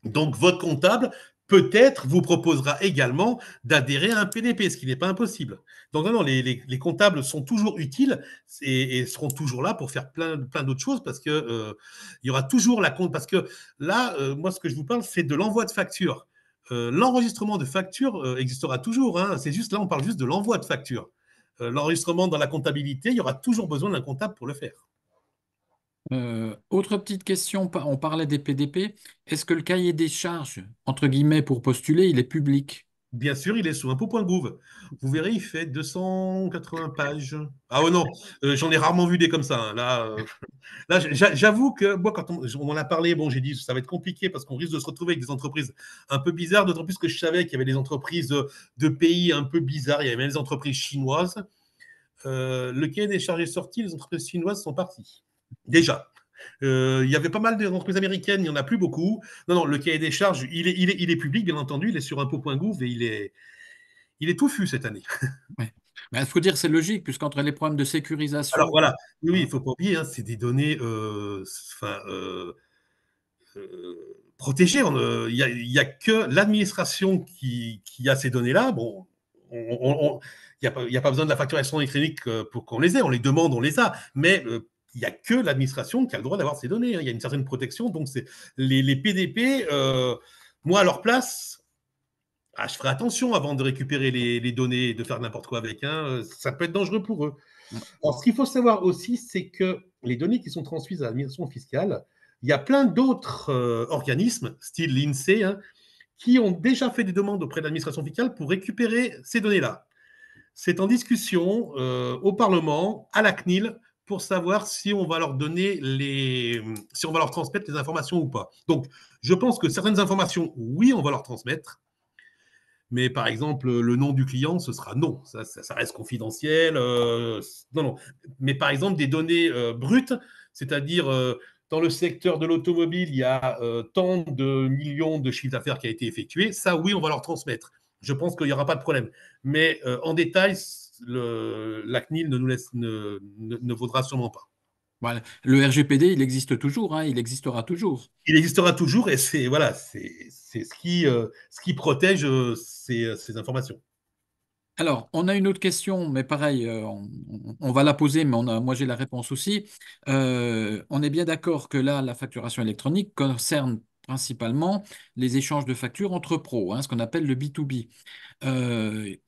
Donc, votre comptable, peut-être, vous proposera également d'adhérer à un PDP, ce qui n'est pas impossible. Donc, non, non, les comptables sont toujours utiles et seront toujours là pour faire plein d'autres choses parce que il y aura toujours la compte. Parce que là, moi, ce que je vous parle, c'est de l'envoi de facture. L'enregistrement de facture existera toujours. Hein. C'est juste là, on parle juste de l'envoi de facture. L'enregistrement dans la comptabilité, il y aura toujours besoin d'un comptable pour le faire. Autre petite question, on parlait des PDP. Est-ce que le cahier des charges, entre guillemets, pour postuler, il est public? Bien sûr, il est sous impôt.gouv. Vous verrez, il fait 280 pages. Ah ouais, non, j'en ai rarement vu des comme ça. Hein. Là, j'avoue que moi, quand on en a parlé, bon, j'ai dit ça va être compliqué parce qu'on risque de se retrouver avec des entreprises un peu bizarres, d'autant plus que je savais qu'il y avait des entreprises de pays un peu bizarres. Il y avait même des entreprises chinoises. Le cahier des charges est sorti, les entreprises chinoises sont parties. Déjà. Il y avait pas mal d'entreprises américaines, il n'y en a plus beaucoup. Non, non, le cahier des charges, il est public, bien entendu, il est sur impôt.gouv et il est touffu cette année. Ouais. Ben, il faut dire c'est logique, puisqu'entre les problèmes de Alors sécurisation. voilà, oui, il ne Voilà. faut pas oublier, hein, c'est des données protégées. Il y a que l'administration qui a ces données-là. Bon, il n'y a pas besoin de la facturation électronique pour qu'on les ait. On les demande, on les a. Mais il n'y a que l'administration qui a le droit d'avoir ces données. Hein. Il y a une certaine protection. Donc, les PDP, moi, à leur place, je ferai attention avant de récupérer les données et de faire n'importe quoi avec. Hein. Ça peut être dangereux pour eux. Alors, ce qu'il faut savoir aussi, c'est que les données qui sont transmises à l'administration fiscale, il y a plein d'autres organismes, style l'INSEE, hein, qui ont déjà fait des demandes auprès de l'administration fiscale pour récupérer ces données-là. C'est en discussion au Parlement, à la CNIL, pour savoir si on va leur si on va leur transmettre les informations ou pas. Donc, je pense que certaines informations, oui, on va leur transmettre. Mais par exemple, le nom du client, ce sera non. Ça reste confidentiel. Non, non. Mais par exemple, des données brutes, c'est-à-dire dans le secteur de l'automobile, il y a tant de millions de chiffres d'affaires qui a été effectué. Ça, oui, on va leur transmettre. Je pense qu'il n'y aura pas de problème. Mais en détail, la CNIL ne vaudra sûrement pas. Voilà. Le RGPD, il existe toujours, hein, il existera toujours. Il existera toujours et c'est voilà, c'est ce qui protège ces informations. Alors, on a une autre question, mais pareil, on va la poser, mais moi j'ai la réponse aussi. On est bien d'accord que là, la facturation électronique concerne principalement les échanges de factures entre pros, hein, ce qu'on appelle le B2B.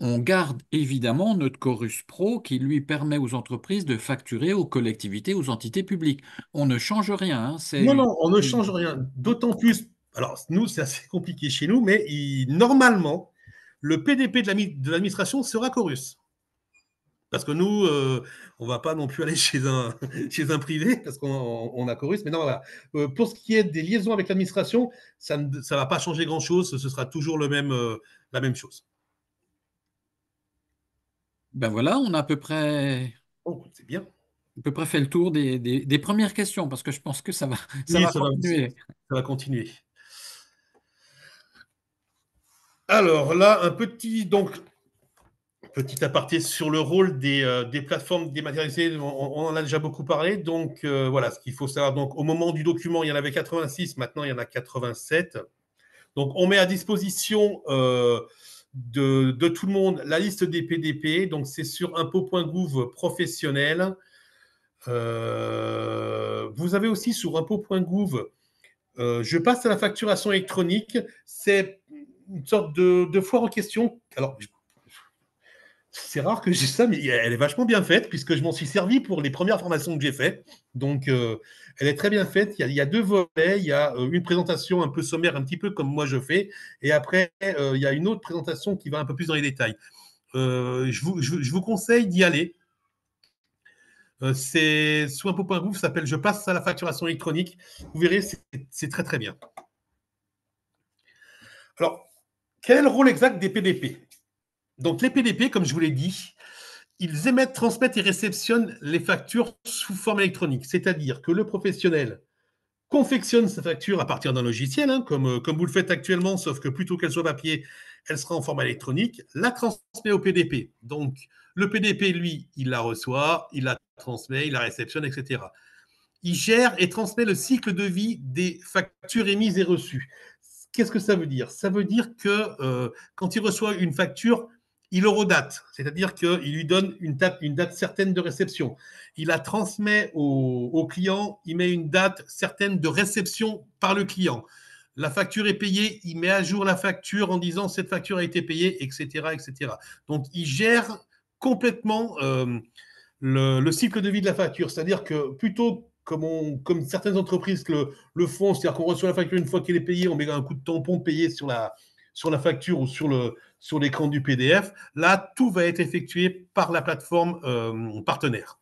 On garde évidemment notre Chorus Pro qui lui permet aux entreprises de facturer aux collectivités, aux entités publiques. On ne change rien, hein, Non, non, on ne change rien. D'autant plus, alors nous, c'est assez compliqué chez nous, mais normalement, le PDP de l'administration sera Chorus. Parce que nous, on ne va pas non plus aller chez un privé, parce qu'on a Chorus. Mais non, voilà. Pour ce qui est des liaisons avec l'administration, ça ne va pas changer grand-chose. Ce sera toujours la même chose. Ben voilà, on a Oh, c'est bien. à peu près fait le tour des premières questions, parce que je pense que ça Oui, va continuer. ça va continuer. Alors là, donc, petit aparté sur le rôle des plateformes dématérialisées, on en a déjà beaucoup parlé. Donc voilà, ce qu'il faut savoir. Donc au moment du document, il y en avait 86, maintenant il y en a 87. Donc on met à disposition de tout le monde la liste des PDP. Donc c'est sur impôt.gouv professionnel. Vous avez aussi sur impôt.gouv, je passe à la facturation électronique. C'est une sorte de foire aux questions. Alors, c'est rare que j'ai ça, mais elle est vachement bien faite, puisque je m'en suis servi pour les premières formations que j'ai faites. Donc, elle est très bien faite. Il y a deux volets. Il y a une présentation un peu sommaire, un petit peu comme moi je fais. Et après, il y a une autre présentation qui va un peu plus dans les détails. Je vous conseille d'y aller. C'est sous impôt.gouv, ça s'appelle Je passe à la facturation électronique. Vous verrez, c'est très très bien. Alors, quel est le rôle exact des PDP? Donc, les PDP, comme je vous l'ai dit, ils émettent, transmettent et réceptionnent les factures sous forme électronique. C'est-à-dire que le professionnel confectionne sa facture à partir d'un logiciel, hein, comme vous le faites actuellement, sauf que plutôt qu'elle soit papier, elle sera en format électronique, la transmet au PDP. Donc, le PDP, lui, il la reçoit, il la transmet, il la réceptionne, etc. Il gère et transmet le cycle de vie des factures émises et reçues. Qu'est-ce que ça veut dire? Ça veut dire que quand il reçoit une facture, il eurodate, c'est-à-dire qu'il lui donne une date certaine de réception. Il la transmet au client, il met une date certaine de réception par le client. La facture est payée, il met à jour la facture en disant cette facture a été payée, etc. etc. Donc, il gère complètement le cycle de vie de la facture. C'est-à-dire que plutôt comme certaines entreprises le font, c'est-à-dire qu'on reçoit la facture une fois qu'elle est payée, on met un coup de tampon payé sur la facture ou sur l'écran du PDF. Là, tout va être effectué par la plateforme partenaire.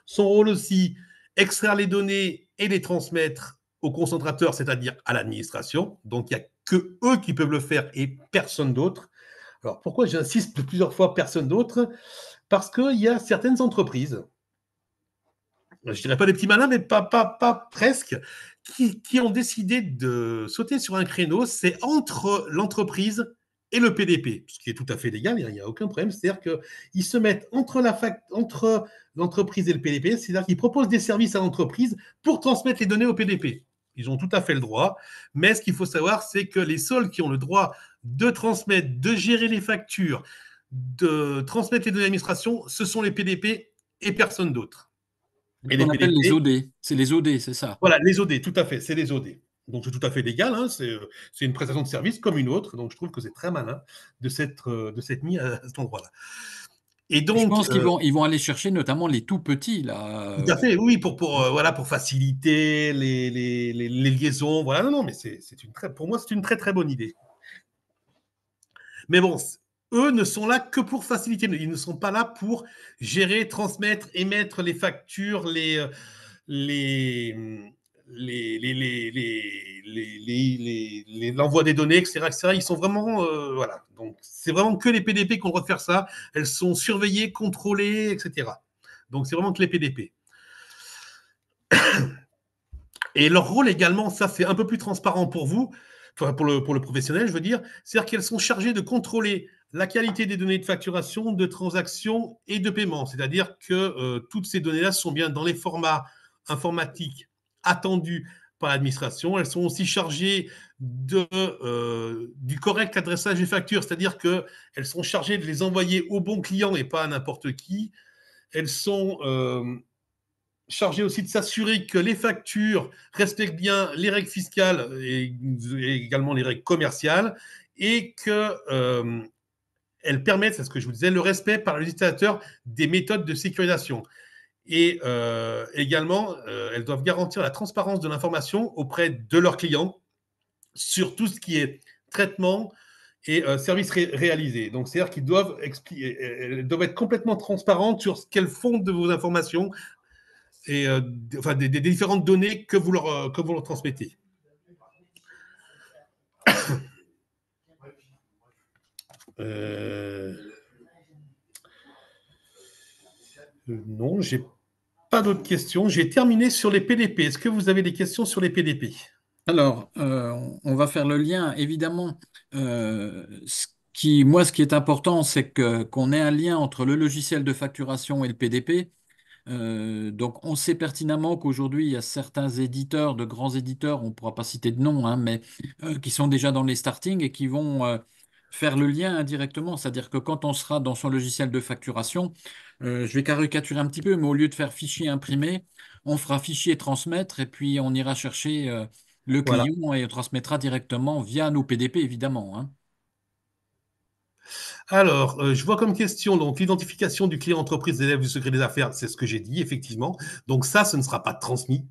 Son rôle aussi, extraire les données et les transmettre au concentrateur, c'est-à-dire à l'administration. Donc, il n'y a que eux qui peuvent le faire et personne d'autre. Alors, pourquoi j'insiste plusieurs fois personne d'autre? Parce qu'il y a certaines entreprises, je ne dirais pas des petits malins, mais pas presque, qui ont décidé de sauter sur un créneau. C'est entre l'entreprise et le PDP, ce qui est tout à fait légal, il n'y a aucun problème. C'est-à-dire qu'ils se mettent entre l'entreprise et le PDP, c'est-à-dire qu'ils proposent des services à l'entreprise pour transmettre les données au PDP. Ils ont tout à fait le droit, mais ce qu'il faut savoir, c'est que les seuls qui ont le droit de transmettre, de gérer les factures, de transmettre les données d'administration, ce sont les PDP et personne d'autre. Ce Et les qu'on appelle les PDP, OD. C'est les OD, c'est ça. voilà, les OD, tout à fait, c'est les OD. Donc c'est tout à fait légal, hein, c'est une prestation de service comme une autre, donc je trouve que c'est très malin de s'être mis à cet endroit-là. Et Je donc, pense qu'ils vont aller chercher notamment les tout petits, là. tout à fait, oui, voilà, pour faciliter les liaisons, voilà, non, non, mais pour moi, c'est une très très bonne idée. Mais bon, eux ne sont là que pour faciliter. Ils ne sont pas là pour gérer, transmettre, émettre les factures, les, l'envoi des données, etc., etc. Ils sont vraiment, voilà. Donc, c'est vraiment que les PDP qui ont le droit de faire ça. Elles sont surveillées, contrôlées, etc. Donc, c'est vraiment que les PDP. Et leur rôle également, ça c'est un peu plus transparent pour vous, enfin pour le professionnel, je veux dire, c'est-à-dire qu'elles sont chargées de contrôler la qualité des données de facturation, de transaction et de paiement. C'est-à-dire que toutes ces données-là sont bien dans les formats informatiques attendus par l'administration. Elles sont aussi chargées du correct adressage des factures, c'est-à-dire qu'elles sont chargées de les envoyer au bon client et pas à n'importe qui. Elles sont chargé aussi de s'assurer que les factures respectent bien les règles fiscales et également les règles commerciales et qu'elles permettent, c'est ce que je vous disais, le respect par l'utilisateur des méthodes de sécurisation. Et également, elles doivent garantir la transparence de l'information auprès de leurs clients sur tout ce qui est traitement et services réalisés. Donc, c'est-à-dire qu'ils doivent être complètement transparentes sur ce qu'elles font de vos informations, et enfin, des différentes données que vous leur transmettez. Non, j'ai pas d'autres questions. J'ai terminé sur les PDP. Est-ce que vous avez des questions sur les PDP? Alors, on va faire le lien. Évidemment, moi, ce qui est important, c'est qu'on ait un lien entre le logiciel de facturation et le PDP. Donc, on sait pertinemment qu'aujourd'hui, il y a certains éditeurs, de grands éditeurs, on ne pourra pas citer de nom, hein, mais qui sont déjà dans les starting et qui vont faire le lien indirectement. C'est-à-dire que quand on sera dans son logiciel de facturation, je vais caricaturer un petit peu, mais au lieu de faire fichier imprimé, on fera fichier transmettre et puis on ira chercher le Voilà. client et on transmettra directement via nos PDP, évidemment, hein. Alors, je vois comme question, donc, l'identification du client entreprise des élèves du secret des affaires, c'est ce que j'ai dit, effectivement. Donc, ça, ce ne sera pas transmis.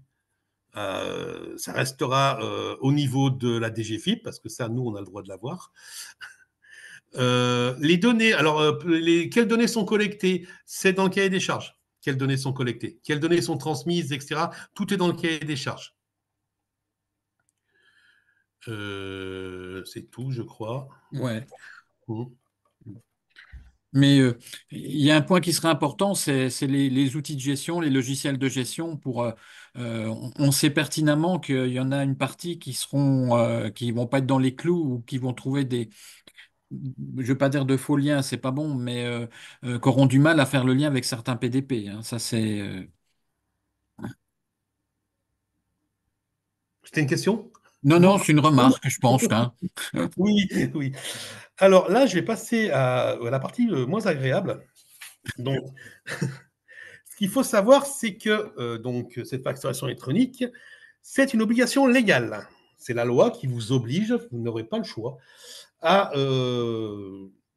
Ça restera au niveau de la DGFiP, parce que ça, nous, on a le droit de l'avoir. Les données, alors, quelles données sont collectées? C'est dans le cahier des charges. Quelles données sont collectées? Quelles données sont transmises, etc. Tout est dans le cahier des charges. C'est tout, je crois. Ouais. Mmh. Mais il y a un point qui serait important, c'est les outils de gestion, les logiciels de gestion. On sait pertinemment qu'il y en a une partie qui vont pas être dans les clous ou qui vont trouver je vais pas dire de faux liens, c'est pas bon, mais qui auront du mal à faire le lien avec certains PDP, hein. Ça, c'est. C'était une question? Non, non, c'est une remarque, je pense, hein. Oui, oui. Alors là, je vais passer à la partie moins agréable. Donc, ce qu'il faut savoir, c'est que donc, cette facturation électronique, c'est une obligation légale. C'est la loi qui vous oblige, vous n'aurez pas le choix, à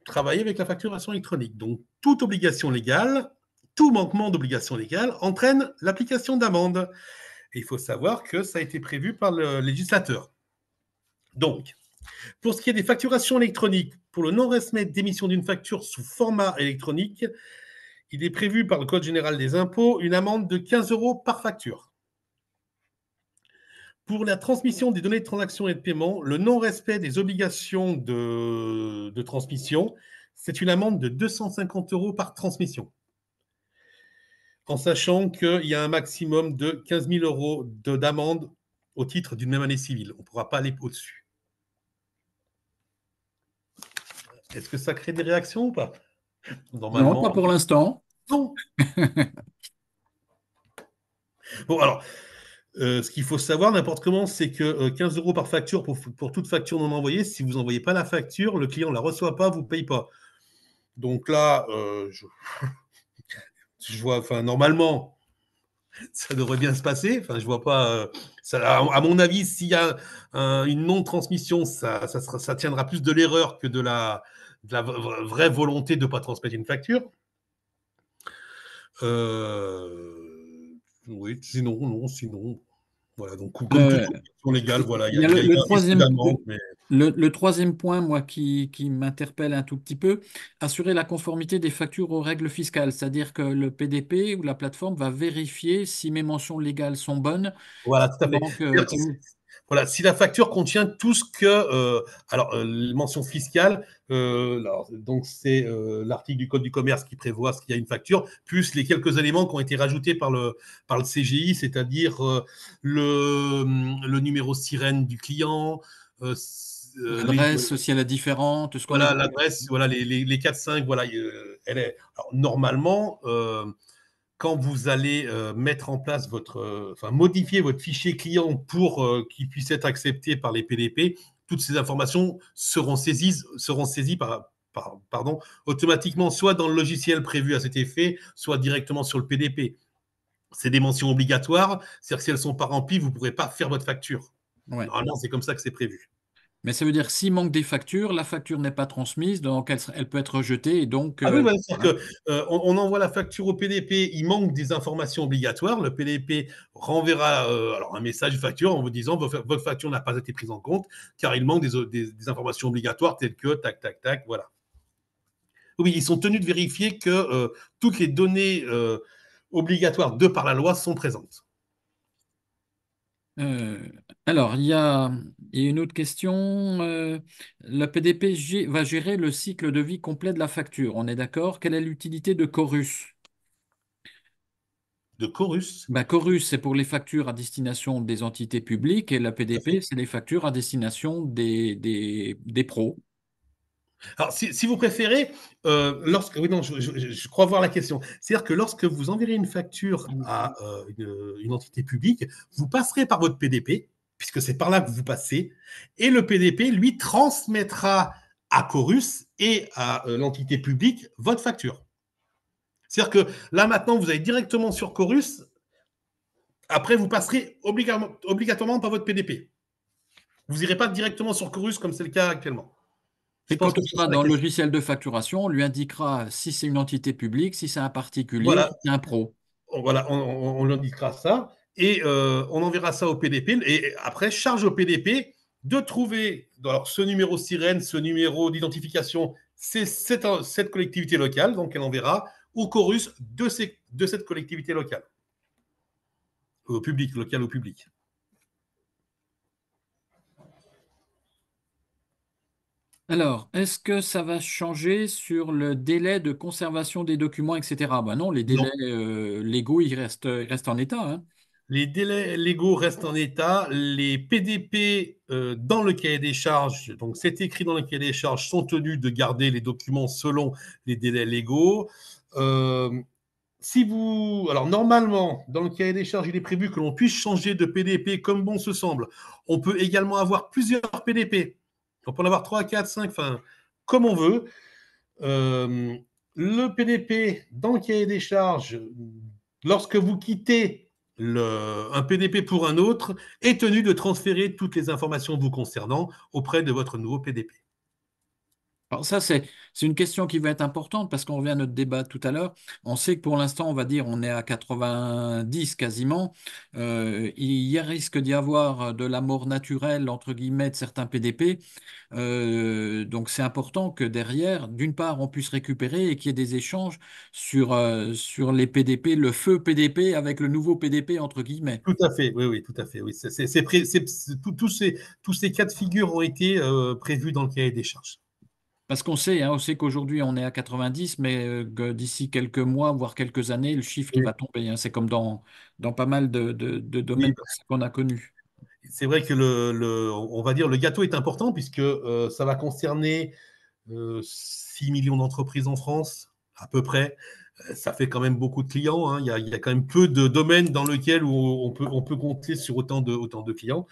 travailler avec la facturation électronique. Donc, toute obligation légale, tout manquement d'obligation légale entraîne l'application d'amendes. Et il faut savoir que ça a été prévu par le législateur. Donc, pour ce qui est des facturations électroniques, pour le non-respect d'émission d'une facture sous format électronique, il est prévu par le Code général des impôts une amende de 15 € par facture. Pour la transmission des données de transaction et de paiement, le non-respect des obligations de transmission, c'est une amende de 250 € par transmission. En sachant qu'il y a un maximum de 15 000 € d'amende au titre d'une même année civile. On ne pourra pas aller au-dessus. Est-ce que ça crée des réactions ou pas? Non, Normalement, pas pour l'instant. non. Bon, alors, ce qu'il faut savoir, n'importe comment, c'est que 15 € par facture pour toute facture non envoyée, si vous n'envoyez pas la facture, le client ne la reçoit pas, vous ne payez pas. Donc là, je vois, enfin, normalement, ça devrait bien se passer. Enfin, je vois pas. À mon avis, s'il y a une non-transmission, ça tiendra plus de l'erreur que de la vraie volonté de ne pas transmettre une facture. Oui, sinon, non, sinon. Voilà, donc comme toute Le, obligation légale, voilà, il y a il y a un risque d'amende, mais le troisième point, moi, qui m'interpelle un tout petit peu, assurer la conformité des factures aux règles fiscales, c'est-à-dire que le PDP ou la plateforme va vérifier si mes mentions légales sont bonnes. voilà, tout à fait. Donc, C'est-à-dire que voilà, si la facture contient tout ce que, alors, les mentions fiscales, alors, donc c'est l'article du Code du commerce qui prévoit ce qu'il y a une facture, plus les quelques éléments qui ont été rajoutés par le CGI, c'est-à-dire le numéro sirène du client, l'adresse, si elle est différente, ce qu'on voilà, évoquait. l'adresse, voilà, les 4-5, voilà, elle est. Alors, normalement, quand vous allez mettre en place enfin, modifier votre fichier client pour qu'il puisse être accepté par les PDP, toutes ces informations seront saisies pardon, automatiquement, soit dans le logiciel prévu à cet effet, soit directement sur le PDP. C'est des mentions obligatoires, c'est-à-dire que si elles ne sont pas remplies, vous ne pourrez pas faire votre facture. Ouais. Normalement, c'est comme ça que c'est prévu. Mais ça veut dire que s'il manque des factures, la facture n'est pas transmise, donc elle peut être rejetée. Et donc, Ah oui, voilà, c'est-à-dire voilà. que on envoie la facture au PDP, il manque des informations obligatoires. Le PDP renverra alors un message de facture en vous disant votre facture n'a pas été prise en compte car il manque des informations obligatoires telles que tac, tac, tac, voilà. Oui, ils sont tenus de vérifier que toutes les données obligatoires de par la loi sont présentes. Euh, alors, il y a une autre question. Le PDP va gérer le cycle de vie complet de la facture. On est d'accord? Quelle est l'utilité de Chorus? De Chorus, Ben, Chorus, c'est pour les factures à destination des entités publiques et la tout à fait. PDP, c'est les factures à destination des pros. Alors, si vous préférez, oui, non, je crois voir la question. C'est-à-dire que lorsque vous enverrez une facture à une entité publique, vous passerez par votre PDP, puisque c'est par là que vous passez, et le PDP, lui, transmettra à Chorus et à l'entité publique votre facture. C'est-à-dire que là, maintenant, vous allez directement sur Chorus, après, vous passerez obligatoirement par votre PDP. Vous n'irez pas directement sur Chorus comme c'est le cas actuellement. Je Et pense quand que on c'est sera ça la dans le question. logiciel de facturation, on lui indiquera si c'est une entité publique, si c'est un particulier, Voilà, si c'est un pro. voilà, on indiquera ça et on enverra ça au PDP. Et après, charge au PDP de trouver alors, ce numéro sirène, ce numéro d'identification, c'est cette collectivité locale, donc elle enverra au chorus de cette collectivité locale, au public, local au public. Alors, est-ce que ça va changer sur le délai de conservation des documents, etc.? Ben non, les délais Non, légaux, ils restent en état, hein. les délais légaux restent en état. Les PDP dans le cahier des charges, donc c'est écrit dans le cahier des charges, sont tenus de garder les documents selon les délais légaux. Euh, Si vous, alors normalement, dans le cahier des charges, il est prévu que l'on puisse changer de PDP comme bon se semble. On peut également avoir plusieurs PDP. On peut en avoir 3, 4, 5, enfin, comme on veut. Euh, le PDP, dans le cahier des charges, lorsque vous quittez un PDP pour un autre, est tenu de transférer toutes les informations vous concernant auprès de votre nouveau PDP. Alors ça, c'est une question qui va être importante parce qu'on revient à notre débat tout à l'heure. On sait que pour l'instant, on va dire, on est à 90 quasiment. Il y a risque d'y avoir de la mort naturelle, entre guillemets, de certains PDP. Donc c'est important que derrière, d'une part, on puisse récupérer et qu'il y ait des échanges sur les PDP, le feu PDP avec le nouveau PDP, entre guillemets. Tout à fait, oui, oui, tout à fait. Oui. Tous ces cas de figure ont été prévus dans le cahier des charges. Parce on sait qu'aujourd'hui on est à 90, mais que d'ici quelques mois, voire quelques années, le chiffre qui Oui, va tomber, hein. C'est comme dans pas mal de domaines oui, qu'on a connus. c'est vrai que on va dire le gâteau est important puisque ça va concerner 6 millions d'entreprises en France, à peu près. Ça fait quand même beaucoup de clients, hein. Il y a quand même peu de domaines dans lesquels on peut compter sur autant de clients.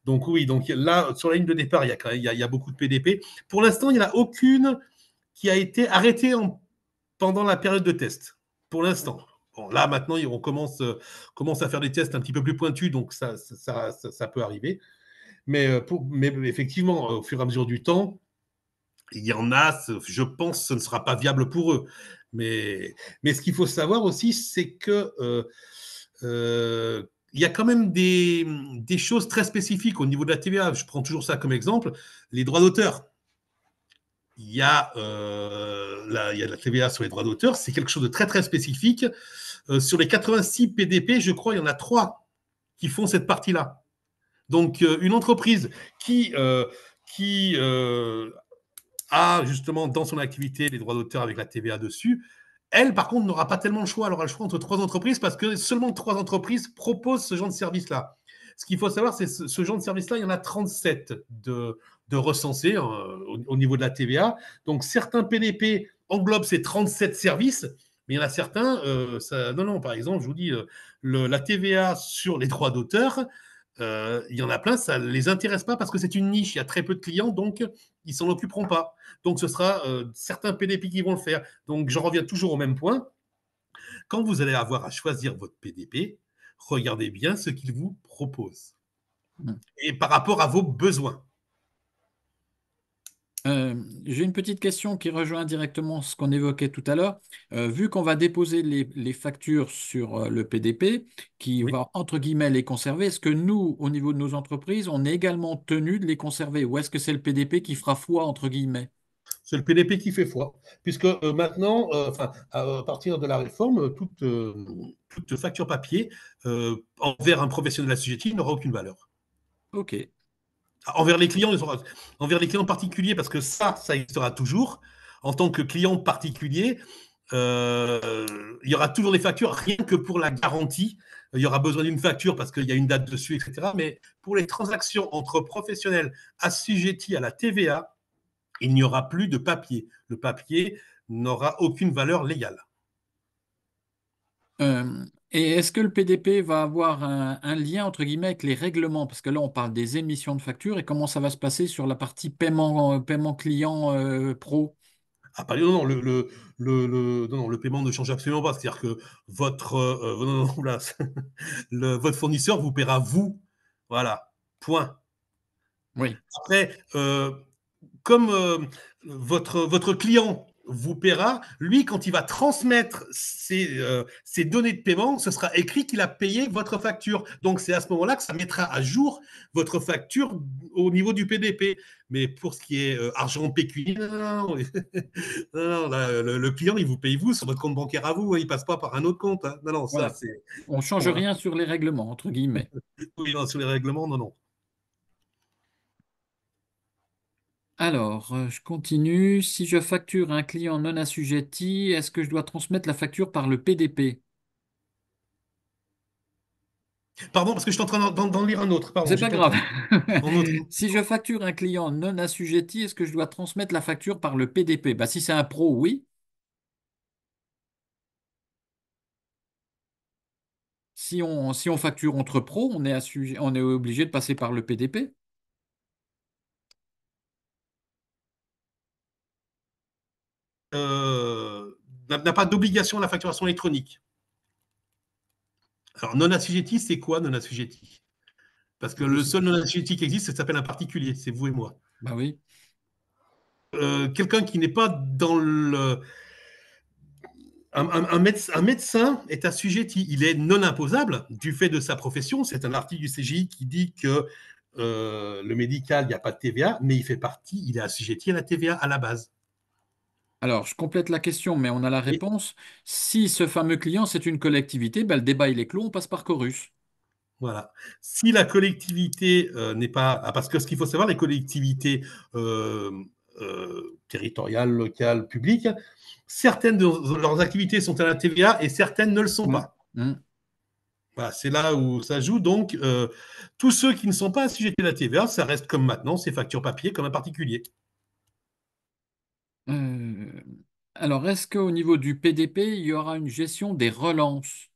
Donc oui, donc là, sur la ligne de départ, il y a beaucoup de PDP. Pour l'instant, il n'y en a aucune qui a été arrêtée pendant la période de test, pour l'instant. Bon, là, maintenant, on commence à faire des tests un petit peu plus pointus, donc ça peut arriver. Mais effectivement, au fur et à mesure du temps, il y en a, je pense, ce ne sera pas viable pour eux. Mais ce qu'il faut savoir aussi, c'est que il y a quand même des choses très spécifiques au niveau de la TVA. Je prends toujours ça comme exemple, les droits d'auteur. Il y a la TVA sur les droits d'auteur, c'est quelque chose de très très spécifique. Sur les 86 PDP, je crois, il y en a 3 qui font cette partie-là. Donc, une entreprise qui a justement dans son activité les droits d'auteur avec la TVA dessus, elle, par contre, n'aura pas tellement le choix. Elle aura le choix entre 3 entreprises parce que seulement 3 entreprises proposent ce genre de service-là. Ce qu'il faut savoir, c'est ce genre de service-là, il y en a 37 de recensés au niveau de la TVA. Donc, certains PDP englobent ces 37 services, mais il y en a certains, non, non, par exemple, je vous dis, la TVA sur les droits d'auteur, il y en a plein, ça ne les intéresse pas parce que c'est une niche, il y a très peu de clients, donc ils s'en occuperont pas. Donc ce sera certains PDP qui vont le faire. Donc j'en reviens toujours au même point. Quand vous allez avoir à choisir votre PDP, regardez bien ce qu'il vous propose Mm. et par rapport à vos besoins. Euh, j'ai une petite question qui rejoint directement ce qu'on évoquait tout à l'heure. Vu qu'on va déposer les factures sur le PDP, qui Oui, va entre guillemets les conserver, est-ce que nous, au niveau de nos entreprises, on est également tenu de les conserver ou est-ce que c'est le PDP qui fera foi entre guillemets? c'est le PDP qui fait foi, puisque maintenant, à partir de la réforme, toute facture papier envers un professionnel assujetti n'aura aucune valeur. Ok. Envers les clients, envers les clients particuliers, parce que ça existera toujours. En tant que client particulier, il y aura toujours des factures, rien que pour la garantie. Il y aura besoin d'une facture parce qu'il y a une date dessus, etc. Mais pour les transactions entre professionnels assujettis à la TVA, il n'y aura plus de papier. Le papier n'aura aucune valeur légale. Et est-ce que le PDP va avoir un lien entre guillemets avec les règlements? Parce que là, on parle des émissions de factures et comment ça va se passer sur la partie paiement client pro? Ah, pas, non, non, non, non, le paiement ne change absolument pas. C'est-à-dire que non, non, là, votre fournisseur vous paiera vous. Voilà, point. Oui. Après, comme votre client vous paiera, lui, quand il va transmettre ses données de paiement, ce sera écrit qu'il a payé votre facture. Donc, c'est à ce moment-là que ça mettra à jour votre facture au niveau du PDP. Mais pour ce qui est argent pécuniaire, non, non, non, là, le client, il vous paye vous sur votre compte bancaire à vous, il passe pas par un autre compte. Hein. Non, non, ça, Voilà. c'est. On change Bon, hein. rien sur les règlements, entre guillemets. Oui, non, sur les règlements, non, non. Alors, je continue. Si je facture un client non assujetti, est-ce que je dois transmettre la facture par le PDP? Pardon, parce que je suis en train d'en lire un autre. Pardon, C'est pas j'étais en train grave. en autre. Si je facture un client non assujetti, est-ce que je dois transmettre la facture par le PDP? Bah, si c'est un pro, oui. Si on facture entre pros, on est obligé de passer par le PDP. euh, n'a pas d'obligation à la facturation électronique. Alors, non assujetti, c'est quoi non assujetti? Parce que Je le sais. seul non assujetti qui existe, ça s'appelle un particulier, c'est vous et moi. Bah oui. Quelqu'un qui n'est pas dans le. Un médecin est assujetti, il est non imposable du fait de sa profession. C'est un article du CGI qui dit que le médical, il n'y a pas de TVA, mais il fait partie, il est assujetti à la TVA à la base. Alors, je complète la question, mais on a la Et réponse. Si ce fameux client, c'est une collectivité, bah, le débat il est clos, on passe par Chorus. voilà. Si la collectivité n'est pas. Ah, parce que ce qu'il faut savoir, les collectivités euh, territoriales, locales, publiques, certaines de leurs activités sont à la TVA et certaines ne le sont Hum, pas. hum. Voilà, c'est là où ça joue. Donc, tous ceux qui ne sont pas assujettis à la TVA, ça reste comme maintenant, c'est facture papier comme un particulier. Euh, alors, est-ce qu'au niveau du PDP, il y aura une gestion des relances?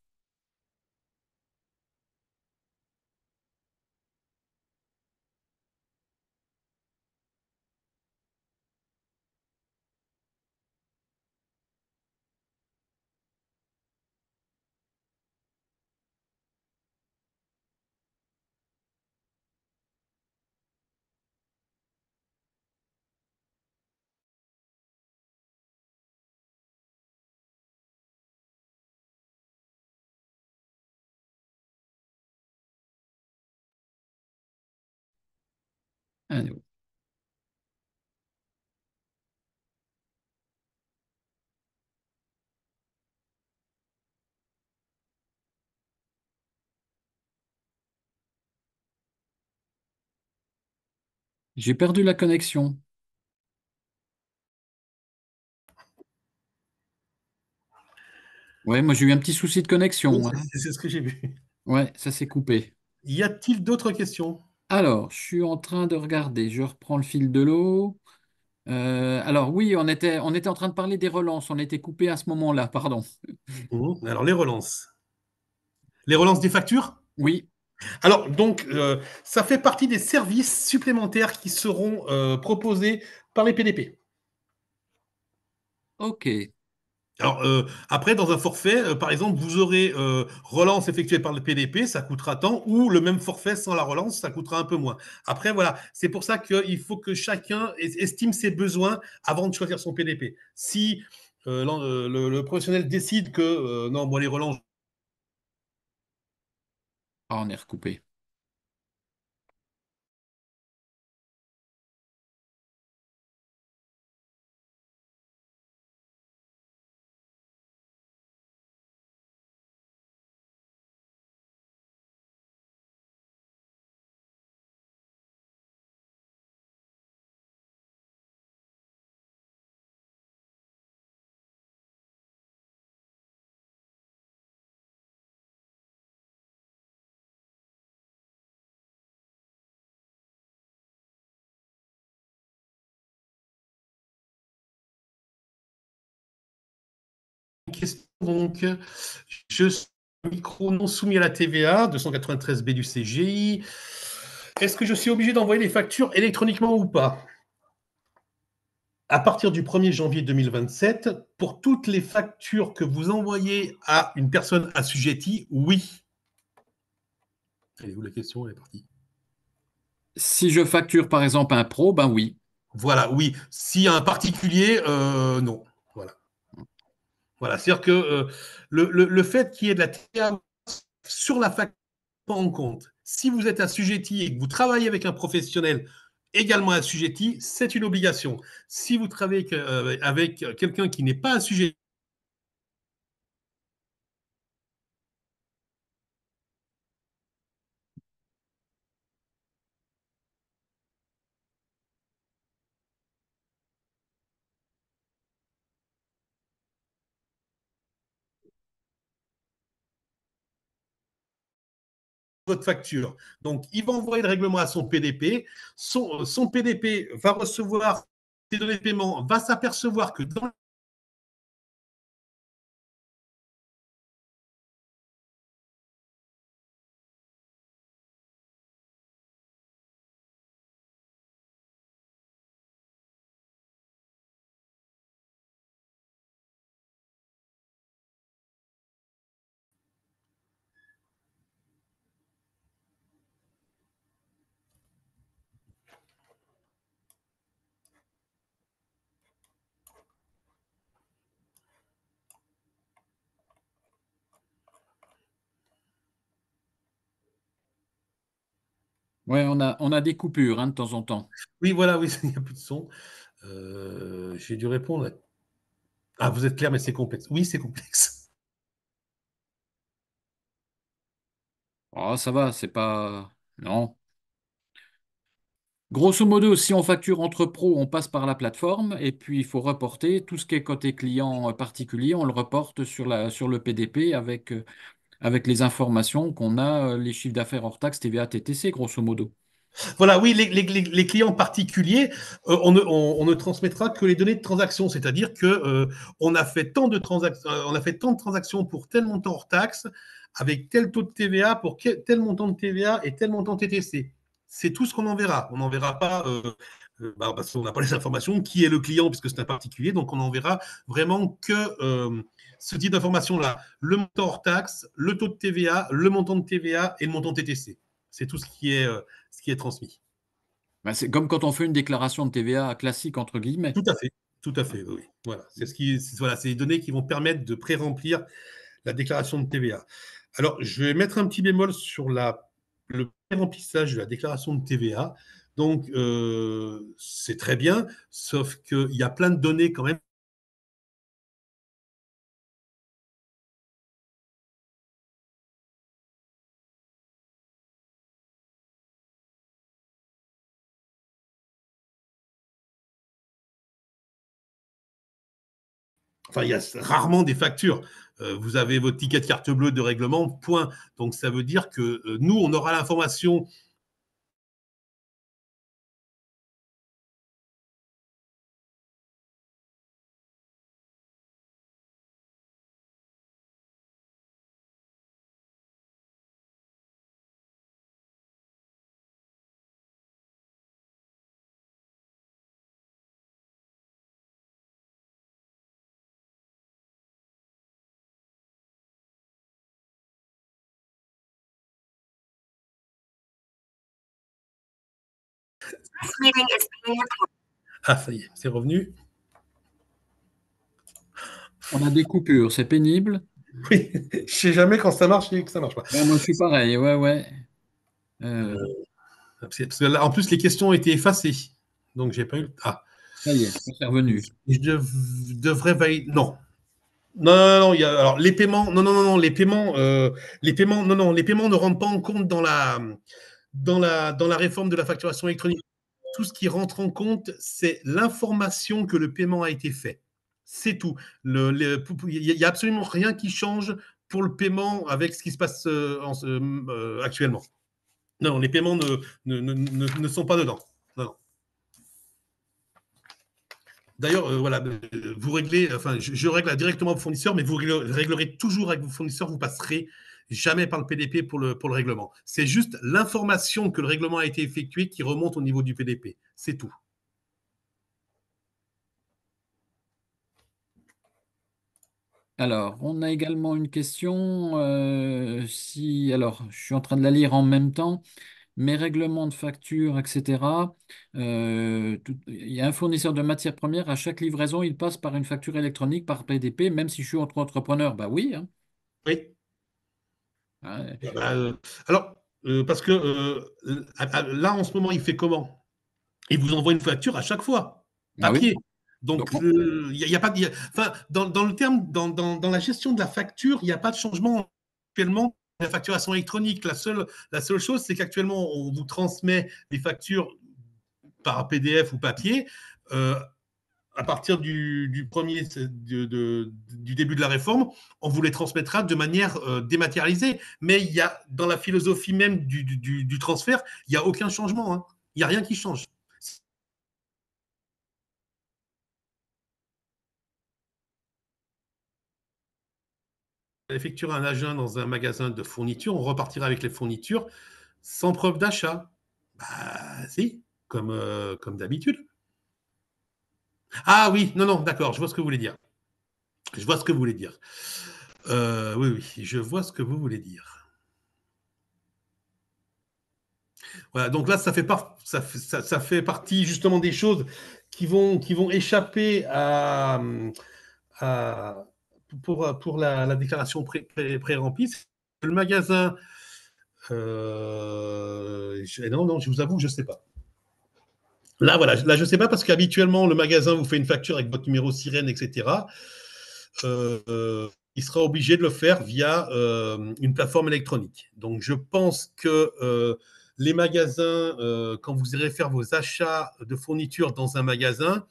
Allez. J'ai perdu la connexion. Ouais, moi j'ai eu un petit souci de Oui, connexion, hein. c'est ce que j'ai vu. Ouais, ça s'est coupé. Y a-t-il d'autres questions? Alors, je suis en train de regarder. Je reprends le fil de l'eau. Alors oui, on était en train de parler des relances. On était coupé à ce moment-là, pardon. Alors, les relances. Les relances des factures? Oui, Alors, donc, ça fait partie des services supplémentaires qui seront proposés par les PDP. ok. Alors, après, dans un forfait, par exemple, vous aurez relance effectuée par le PDP, ça coûtera tant, ou le même forfait sans la relance, ça coûtera un peu moins. Après, voilà, c'est pour ça qu'il faut que chacun estime ses besoins avant de choisir son PDP. Si le professionnel décide que non, moi, les relances, Ah, on est recoupé. question, donc, je suis micro non soumis à la TVA, 293B du CGI. Est-ce que je suis obligé d'envoyer les factures électroniquement ou pas? À partir du 1er janvier 2027, pour toutes les factures que vous envoyez à une personne assujettie, oui. Elle est où la question? Elle est partie. Si je facture par exemple un pro, ben oui. Voilà, oui. S'il y a un particulier, non. Voilà. Voilà. C'est-à-dire que le fait qu'il y ait de la TVA sur la facture, pas en compte. Si vous êtes assujetti et que vous travaillez avec un professionnel également assujetti, c'est une obligation. Si vous travaillez avec quelqu'un qui n'est pas assujetti, votre facture. Donc, il va envoyer le règlement à son PDP. Son PDP va recevoir ses données de paiement, va s'apercevoir que dans Ouais, on a des coupures hein, de temps en temps. oui, voilà, oui, il n'y a plus de son. J'ai dû répondre. Ah, vous êtes clair, mais c'est complexe. Oui, c'est complexe. Oh, ça va, c'est pas. Non. Grosso modo, si on facture entre pros, on passe par la plateforme et puis il faut reporter tout ce qui est côté client particulier, on le reporte sur le PDP avec les informations qu'on a, les chiffres d'affaires hors taxe, TVA, TTC, grosso modo. Voilà, oui, les clients particuliers, on ne transmettra que les données de transaction, c'est-à-dire que on a fait tant de transactions, on a fait tant de transactions pour tel montant hors taxe, avec tel taux de TVA pour tel montant de TVA et tel montant TTC. C'est tout ce qu'on enverra. On n'enverra pas, parce qu'on n'a pas les informations, qui est le client, puisque c'est un particulier, donc on n'enverra vraiment que ce type d'informations-là. Le montant hors taxe, le taux de TVA, le montant de TVA et le montant TTC. C'est tout ce qui est transmis. Ben, c'est comme quand on fait une déclaration de TVA classique, entre guillemets. Tout à fait, tout à fait, oui. Voilà, voilà, c'est les données qui vont permettre de pré-remplir la déclaration de TVA. Alors, je vais mettre un petit bémol sur le pré-remplissage de la déclaration de TVA. Donc, c'est très bien, sauf qu'il y a plein de données quand même. Enfin, il y a rarement des factures. Vous avez votre ticket de carte bleue de règlement, point. Donc, ça veut dire que nous, on aura l'information. Ah, ça y est, c'est revenu. On a des coupures, c'est pénible. Oui, je ne sais jamais quand ça marche et que ça ne marche pas. Ouais, moi, je suis pareil, ouais, ouais. Euh, Parce que là, en plus, les questions ont été effacées. Donc, j'ai pas eu. Ah, Ça y est, c'est revenu. devrais valider. Non. Non, non, non, alors les paiements, non, non, non, non, les paiements, non, non, les paiements ne rentrent pas en compte dans la réforme de la facturation électronique. Tout ce qui rentre en compte, c'est l'information que le paiement a été fait. C'est tout. Il n'y a absolument rien qui change pour le paiement avec ce qui se passe actuellement. Non, les paiements ne sont pas dedans. Non, non. D'ailleurs, voilà, vous réglez, enfin, je règle directement au fournisseur, mais vous réglerez toujours avec vos fournisseurs, vous passerez jamais par le PDP pour le règlement. C'est juste l'information que le règlement a été effectué qui remonte au niveau du PDP. C'est tout. Alors, on a également une question. Si, alors, je suis en train de la lire en même temps. Mes règlements de facture, etc. Il y a un fournisseur de matières premières. À chaque livraison, il passe par une facture électronique, par PDP, même si je suis entre entrepreneurs. Bah oui, hein. Oui. Ouais. Bah, alors, parce que là, en ce moment, il fait comment? Il vous envoie une facture à chaque fois, Ah oui. papier. Donc, Donc, il n'y a, pas de. Enfin, dans le terme, dans la gestion de la facture, il n'y a pas de changement actuellement. La facturation électronique, la seule chose, c'est qu'actuellement, on vous transmet les factures par PDF ou papier. À partir du début de la réforme, on vous les transmettra de manière dématérialisée. Mais il y a, dans la philosophie même du transfert, il n'y a aucun changement, hein. Il n'y a rien qui change. On effectuera un achat dans un magasin de fournitures, on repartira avec les fournitures sans preuve d'achat. Bah, si, comme d'habitude. Ah oui, non, non, d'accord, je vois ce que vous voulez dire. Je vois ce que vous voulez dire. Oui, oui, je vois ce que vous voulez dire. Voilà, donc là, ça fait partie justement des choses qui vont échapper à pour la déclaration pré-remplie. Le magasin, non, non, je vous avoue, je ne sais pas. Là, voilà, là, je ne sais pas parce qu'habituellement, le magasin vous fait une facture avec votre numéro sirène, etc. Il sera obligé de le faire via une plateforme électronique. Donc, je pense que les magasins, quand vous irez faire vos achats de fournitures dans un magasin,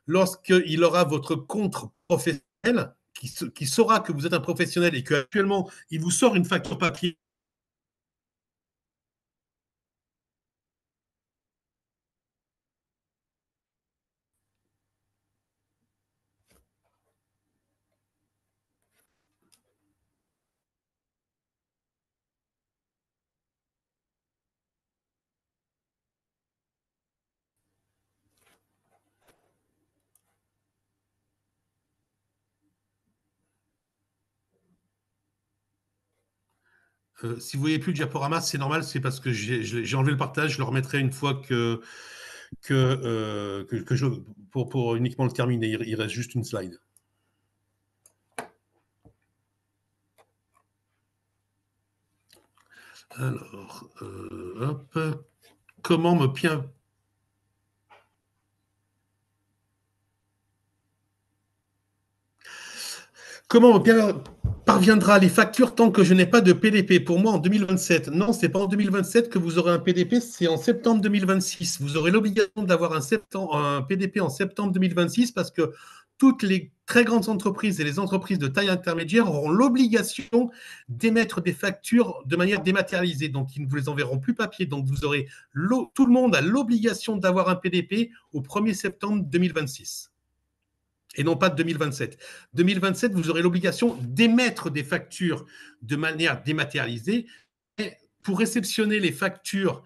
lorsqu'il aura votre compte professionnel, qui saura que vous êtes un professionnel et qu'actuellement, il vous sort une facture papier. Si vous ne voyez plus le diaporama, c'est normal, c'est parce que j'ai enlevé le partage, je le remettrai une fois que je, pour uniquement le terminer. Il reste juste une slide. Alors, hop. comment me bien... Comment parviendra les factures tant que je n'ai pas de PDP? Pour moi, en 2027. Non, ce n'est pas en 2027 que vous aurez un PDP, c'est en septembre 2026. Vous aurez l'obligation d'avoir un PDP en septembre 2026 parce que toutes les très grandes entreprises et les entreprises de taille intermédiaire auront l'obligation d'émettre des factures de manière dématérialisée. Donc, ils ne vous les enverront plus papier. Donc, tout le monde a l'obligation d'avoir un PDP au 1er septembre 2026 et non pas de 2027. 2027, vous aurez l'obligation d'émettre des factures de manière dématérialisée. Et pour réceptionner les factures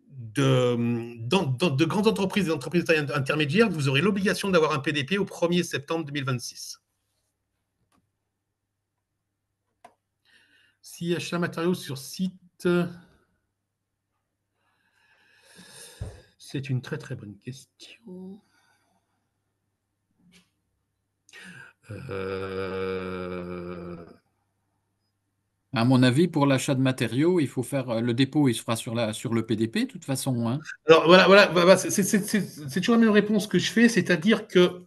de grandes entreprises et d'entreprises de taille intermédiaire, vous aurez l'obligation d'avoir un PDP au 1er septembre 2026. Si achat matériaux sur site, c'est une très très bonne question. À mon avis, pour l'achat de matériaux, il faut faire le dépôt, il se fera sur le PDP, de toute façon, hein. Alors voilà, c'est toujours la même réponse que je fais, c'est-à-dire que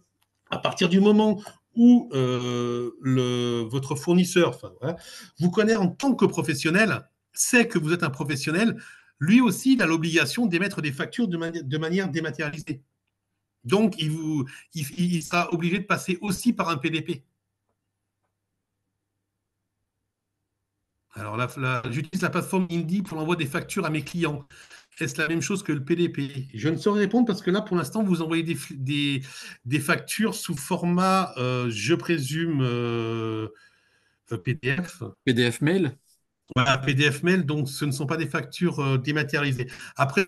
à partir du moment où votre fournisseur voilà, vous connaît en tant que professionnel, sait que vous êtes un professionnel, lui aussi, il a l'obligation d'émettre des factures de manière dématérialisée. Donc, il sera obligé de passer aussi par un PDP. Alors là, j'utilise la plateforme Indie pour l'envoi des factures à mes clients. Est-ce la même chose que le PDP? Je ne saurais répondre parce que là, pour l'instant, vous envoyez des factures sous format, je présume, PDF. PDF mail. Voilà, PDF mail, donc ce ne sont pas des factures dématérialisées. Après,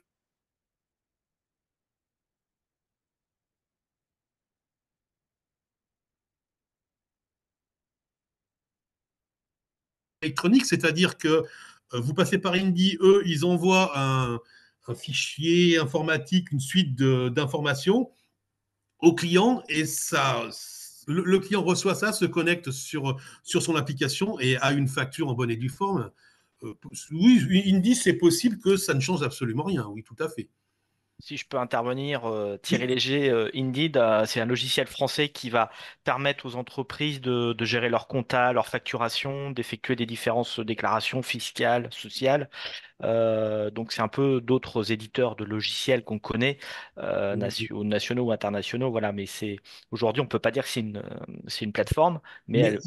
électronique, c'est-à-dire que vous passez par Indie, eux, ils envoient un fichier informatique, une suite d'informations au client et le client reçoit ça, se connecte sur son application et a une facture en bonne et due forme. Oui, Indie, c'est possible que ça ne change absolument rien. Oui, tout à fait. Si je peux intervenir, Thierry Oui, Léger, Indeed, c'est un logiciel français qui va permettre aux entreprises de gérer leur compta, leur facturation, d'effectuer des différentes déclarations fiscales, sociales. Donc c'est un peu d'autres éditeurs de logiciels qu'on connaît, nationaux ou internationaux, voilà. Mais c'est aujourd'hui, on peut pas dire que c'est une plateforme, mais mais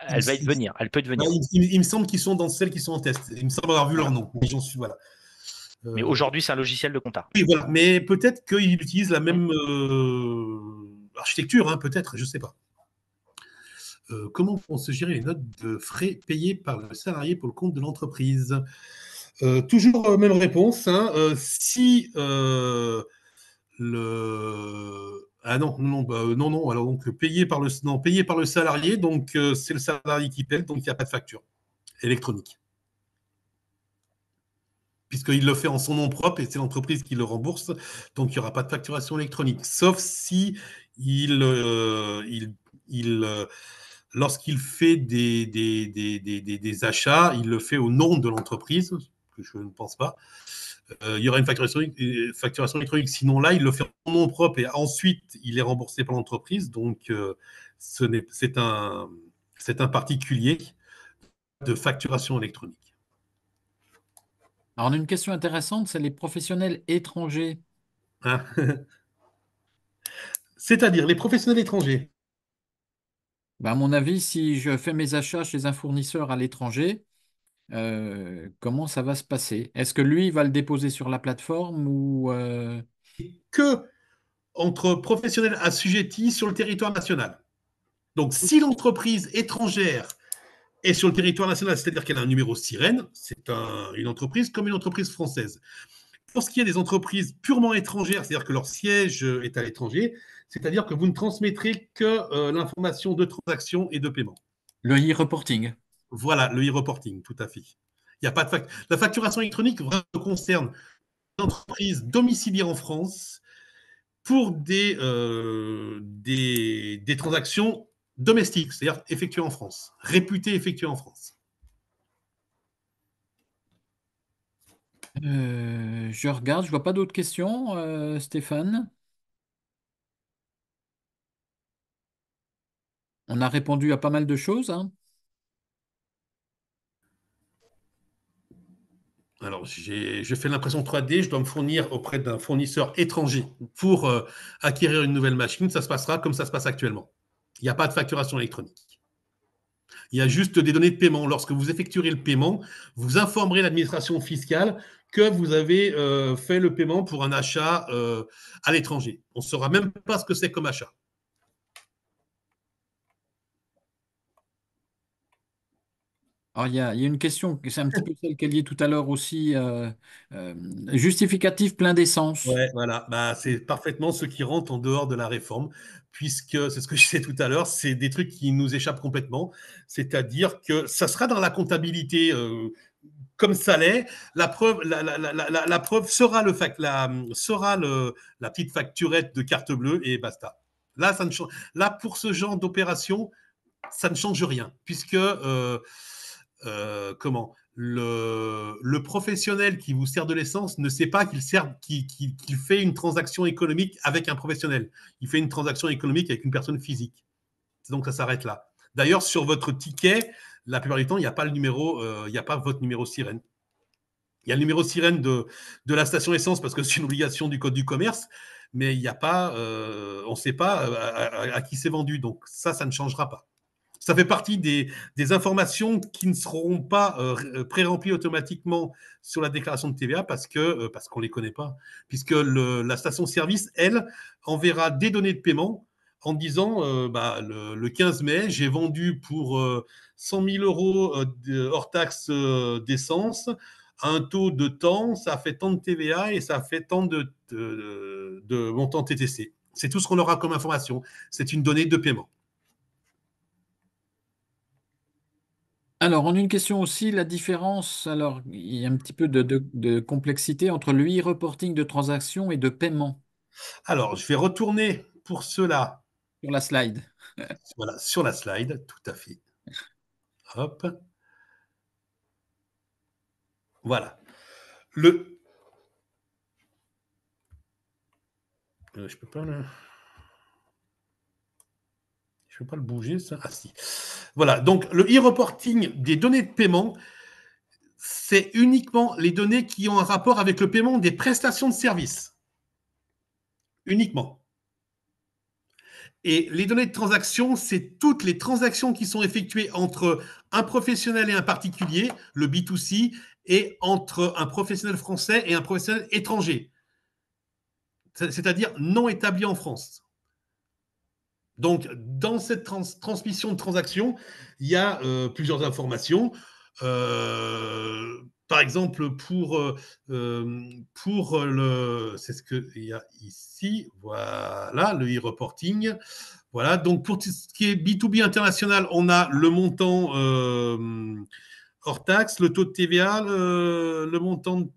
elle va y devenir. Elle peut devenir. il me semble qu'ils sont dans celles qui sont en test. Il me semble avoir vu leur Voilà. nom, mais j'en suis voilà. Mais Euh, aujourd'hui, c'est un logiciel de compta. oui, voilà. Mais peut-être qu'ils utilisent la Mm. même architecture, hein, peut-être, je ne sais pas. Comment vont se gérer les notes de frais payées par le salarié pour le compte de l'entreprise? Toujours même réponse. Hein, si ah non, non, non, non, alors donc payé par le salarié, donc c'est le salarié qui paie, donc il n'y a pas de facture électronique. Puisqu'il le fait en son nom propre et c'est l'entreprise qui le rembourse, donc il n'y aura pas de facturation électronique. Sauf si il, lorsqu'il fait des achats, il le fait au nom de l'entreprise, que je ne pense pas. Il y aura une facturation électronique. Sinon, là, il le fait en nom propre et ensuite, il est remboursé par l'entreprise. Donc, c'est un particulier de facturation électronique. Alors, on a une question intéressante, c'est les professionnels étrangers. Hein. C'est-à-dire les professionnels étrangers. Ben, à mon avis, si je fais mes achats chez un fournisseur à l'étranger, comment ça va se passer? Est-ce que lui va le déposer sur la plateforme ou Que entre professionnels assujettis sur le territoire national. Donc, si l'entreprise étrangère est sur le territoire national, c'est-à-dire qu'elle a un numéro sirène, c'est une entreprise comme une entreprise française. Pour ce qui est des entreprises purement étrangères, c'est-à-dire que leur siège est à l'étranger, c'est-à-dire que vous ne transmettrez que l'information de transaction et de paiement. le e-reporting? Voilà, le e-reporting, tout à fait. Il y a pas de La facturation électronique vraiment concerne les entreprises domiciliées en France pour des transactions domestiques, c'est-à-dire effectuées en France, réputées effectuées en France. Je regarde, je vois pas d'autres questions, Stéphane. On a répondu à pas mal de choses, hein. Alors, je fais l'impression 3D, je dois me fournir auprès d'un fournisseur étranger pour acquérir une nouvelle machine. Ça se passera comme ça se passe actuellement. Il n'y a pas de facturation électronique. Il y a juste des données de paiement. Lorsque vous effectuerez le paiement, vous informerez l'administration fiscale que vous avez fait le paiement pour un achat à l'étranger. On ne saura même pas ce que c'est comme achat. Alors, il y a une question, c'est un petit peu celle qu'elle y est tout à l'heure aussi. Euh, Justificatif plein d'essence. Ouais, voilà, bah, c'est parfaitement ce qui rentre en dehors de la réforme, puisque c'est ce que je disais tout à l'heure, c'est des trucs qui nous échappent complètement. C'est-à-dire que ça sera dans la comptabilité comme ça l'est. La preuve, la preuve sera, la petite facturette de carte bleue et basta. Là, ça ne change, là, pour ce genre d'opération, ça ne change rien, puisque comment le professionnel qui vous sert de l'essence ne sait pas qu'il fait une transaction économique avec un professionnel. Il fait une transaction économique avec une personne physique. Donc ça s'arrête là. D'ailleurs, sur votre ticket, la plupart du temps, il n'y a pas le numéro, il n'y a pas votre numéro sirène. Il y a le numéro sirène de la station essence parce que c'est une obligation du code du commerce, mais il n'y a pas, on ne sait pas à qui c'est vendu. Donc ça ne changera pas. Ça fait partie des informations qui ne seront pas pré-remplies automatiquement sur la déclaration de TVA parce qu'on ne les connaît pas. Puisque la station-service, elle, enverra des données de paiement en disant le 15 mai, j'ai vendu pour 100 000 euros hors taxe d'essence, un taux de temps, ça fait tant de TVA et ça fait tant de montant TTC. C'est tout ce qu'on aura comme information. C'est une donnée de paiement. Alors, on a une question aussi, la différence, alors il y a un petit peu de complexité entre le e-reporting de transaction et de paiement Alors, je vais retourner pour cela sur la slide. voilà, sur la slide, tout à fait. Hop. Voilà. Le. Je peux pas le. Je peux pas le bouger, ça. Ah, si. Voilà. Donc, le e-reporting des données de paiement, c'est uniquement les données qui ont un rapport avec le paiement des prestations de services. Uniquement. Et les données de transaction, c'est toutes les transactions qui sont effectuées entre un professionnel et un particulier, le B2C, et entre un professionnel français et un professionnel étranger, c'est-à-dire non établi en France. Donc, dans cette transmission de transaction, il y a plusieurs informations. Par exemple, c'est ce qu'il y a ici, voilà, le e-reporting. Voilà, donc pour tout ce qui est B2B international, on a le montant hors taxe, le taux de TVA, le montant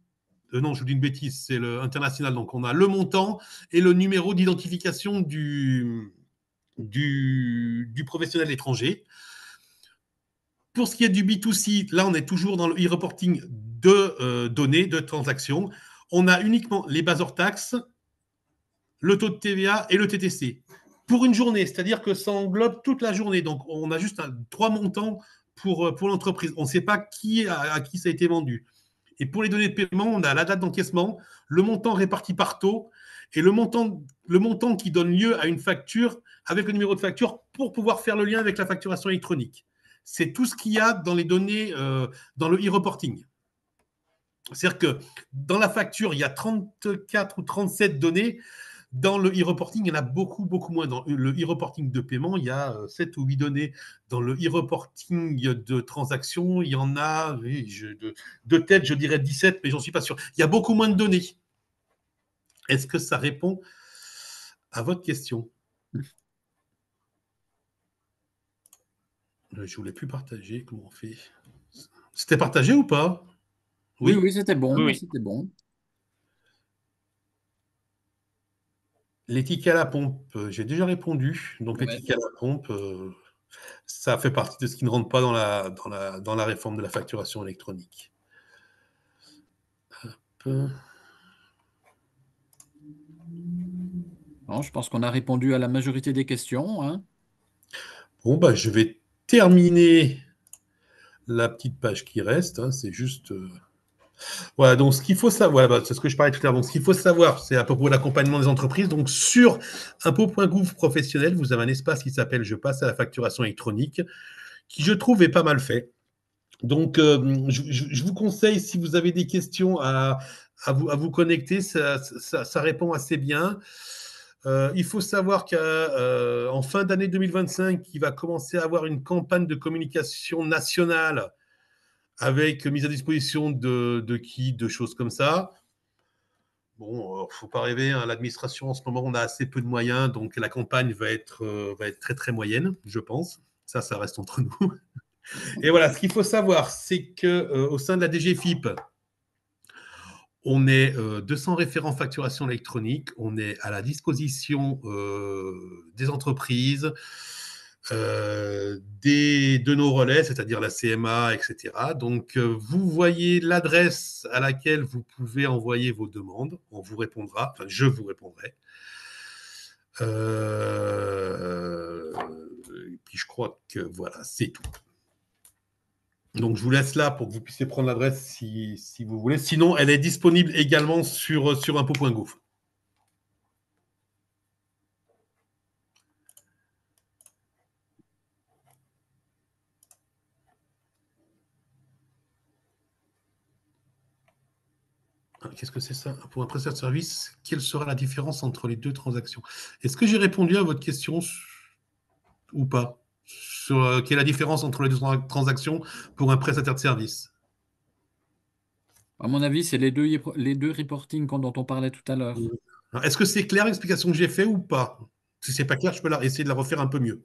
non, je vous dis une bêtise, c'est le international. Donc, on a le montant et le numéro d'identification du professionnel étranger. Pour ce qui est du B2C, là, on est toujours dans le e-reporting de données, de transactions. On a uniquement les bases hors taxes, le taux de TVA et le TTC. Pour une journée, c'est-à-dire que ça englobe toute la journée. Donc, on a juste 3 montants pour l'entreprise. On ne sait pas à qui ça a été vendu. Et pour les données de paiement, on a la date d'encaissement, le montant réparti par taux et le montant qui donne lieu à une facture avec le numéro de facture pour pouvoir faire le lien avec la facturation électronique. C'est tout ce qu'il y a dans les données, dans le e-reporting. C'est-à-dire que dans la facture, il y a 34 ou 37 données. Dans le e-reporting, il y en a beaucoup, beaucoup moins. Dans le e-reporting de paiement, il y a 7 ou 8 données. Dans le e-reporting de transaction, il y en a, de tête, je dirais 17, mais j'en suis pas sûr. Il y a beaucoup moins de données. Est-ce que ça répond à votre question? Je ne voulais plus partager. Comment on fait? C'était partagé ou pas? Oui, Oui. oui, c'était Oui, bon, oui. c'était bon. Les tickets à la pompe, j'ai déjà répondu. Donc, les Ouais. tickets à la pompe, ça fait partie de ce qui ne rentre pas dans la réforme de la facturation électronique. Hop. Non, je pense qu'on a répondu à la majorité des questions, hein. Bon, bah, je vais terminer la petite page qui reste. Hein, c'est juste. Voilà, donc ce qu'il faut savoir, voilà, c'est ce que je parlais tout à l'heure. Donc, ce qu'il faut savoir, c'est à propos de l'accompagnement des entreprises. Donc, sur impôt.gouv professionnel, vous avez un espace qui s'appelle Je passe à la facturation électronique, qui je trouve est pas mal fait. Donc, je vous conseille, si vous avez des questions, à vous connecter. Ça répond assez bien. Il faut savoir qu'en fin d'année 2025, il va commencer à avoir une campagne de communication nationale avec mise à disposition de choses comme ça. Bon, il ne faut pas rêver, hein, l'administration, en ce moment, on a assez peu de moyens, donc la campagne va être très, très moyenne, je pense. Ça reste entre nous. Et voilà, ce qu'il faut savoir, c'est qu'au sein de la DGFIP, on est 200 référents facturation électronique, on est à la disposition des entreprises, de nos relais, c'est-à-dire la CMA, etc. Donc, vous voyez l'adresse à laquelle vous pouvez envoyer vos demandes. On vous répondra, enfin, je vous répondrai. Et puis, je crois que voilà, c'est tout. Donc, je vous laisse là pour que vous puissiez prendre l'adresse si vous voulez. Sinon, elle est disponible également sur impôt.gouv. Qu'est-ce que c'est ça? Pour un prestataire de service, quelle sera la différence entre les deux transactions? Est-ce que j'ai répondu à votre question ou pas? Sur quelle est la différence entre les deux transactions pour un prestataire de service? À mon avis, c'est les deux reportings dont on parlait tout à l'heure. Est-ce que c'est clair l'explication que j'ai faite ou pas? Si c'est pas clair, je peux essayer de la refaire un peu mieux.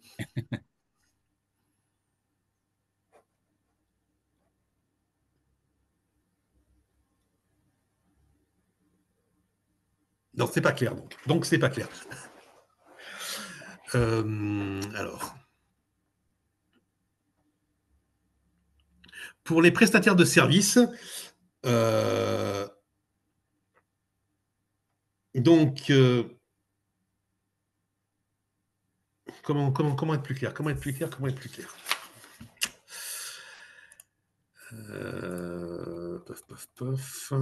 Non, c'est pas clair donc. Donc c'est pas clair. Alors, pour les prestataires de services, donc comment être plus clair? Comment être plus clair? Comment être plus clair? Pof, pof, pof.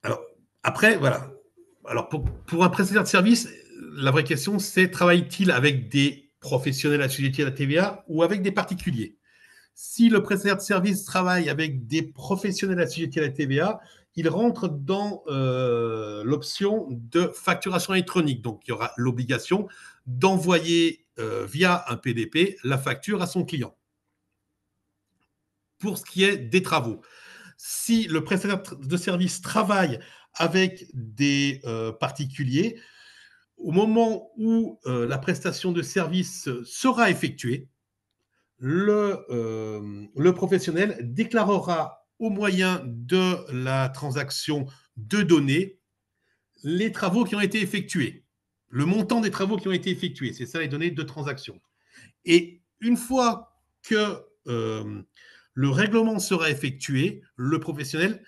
Alors, après, voilà. Alors, pour un prestataire de service, la vraie question, c'est travaille-t-il avec des professionnels assujettis à la TVA ou avec des particuliers? Si le prestataire de service travaille avec des professionnels assujettis à la TVA, il rentre dans l'option de facturation électronique. Donc, il y aura l'obligation d'envoyer via un PDP la facture à son client. Pour ce qui est des travaux, si le prestataire de service travaille avec des particuliers, au moment où la prestation de service sera effectuée, le professionnel déclarera au moyen de la transaction de données les travaux qui ont été effectués, le montant des travaux qui ont été effectués. C'est ça les données de transaction. Et une fois que le règlement sera effectué, le professionnel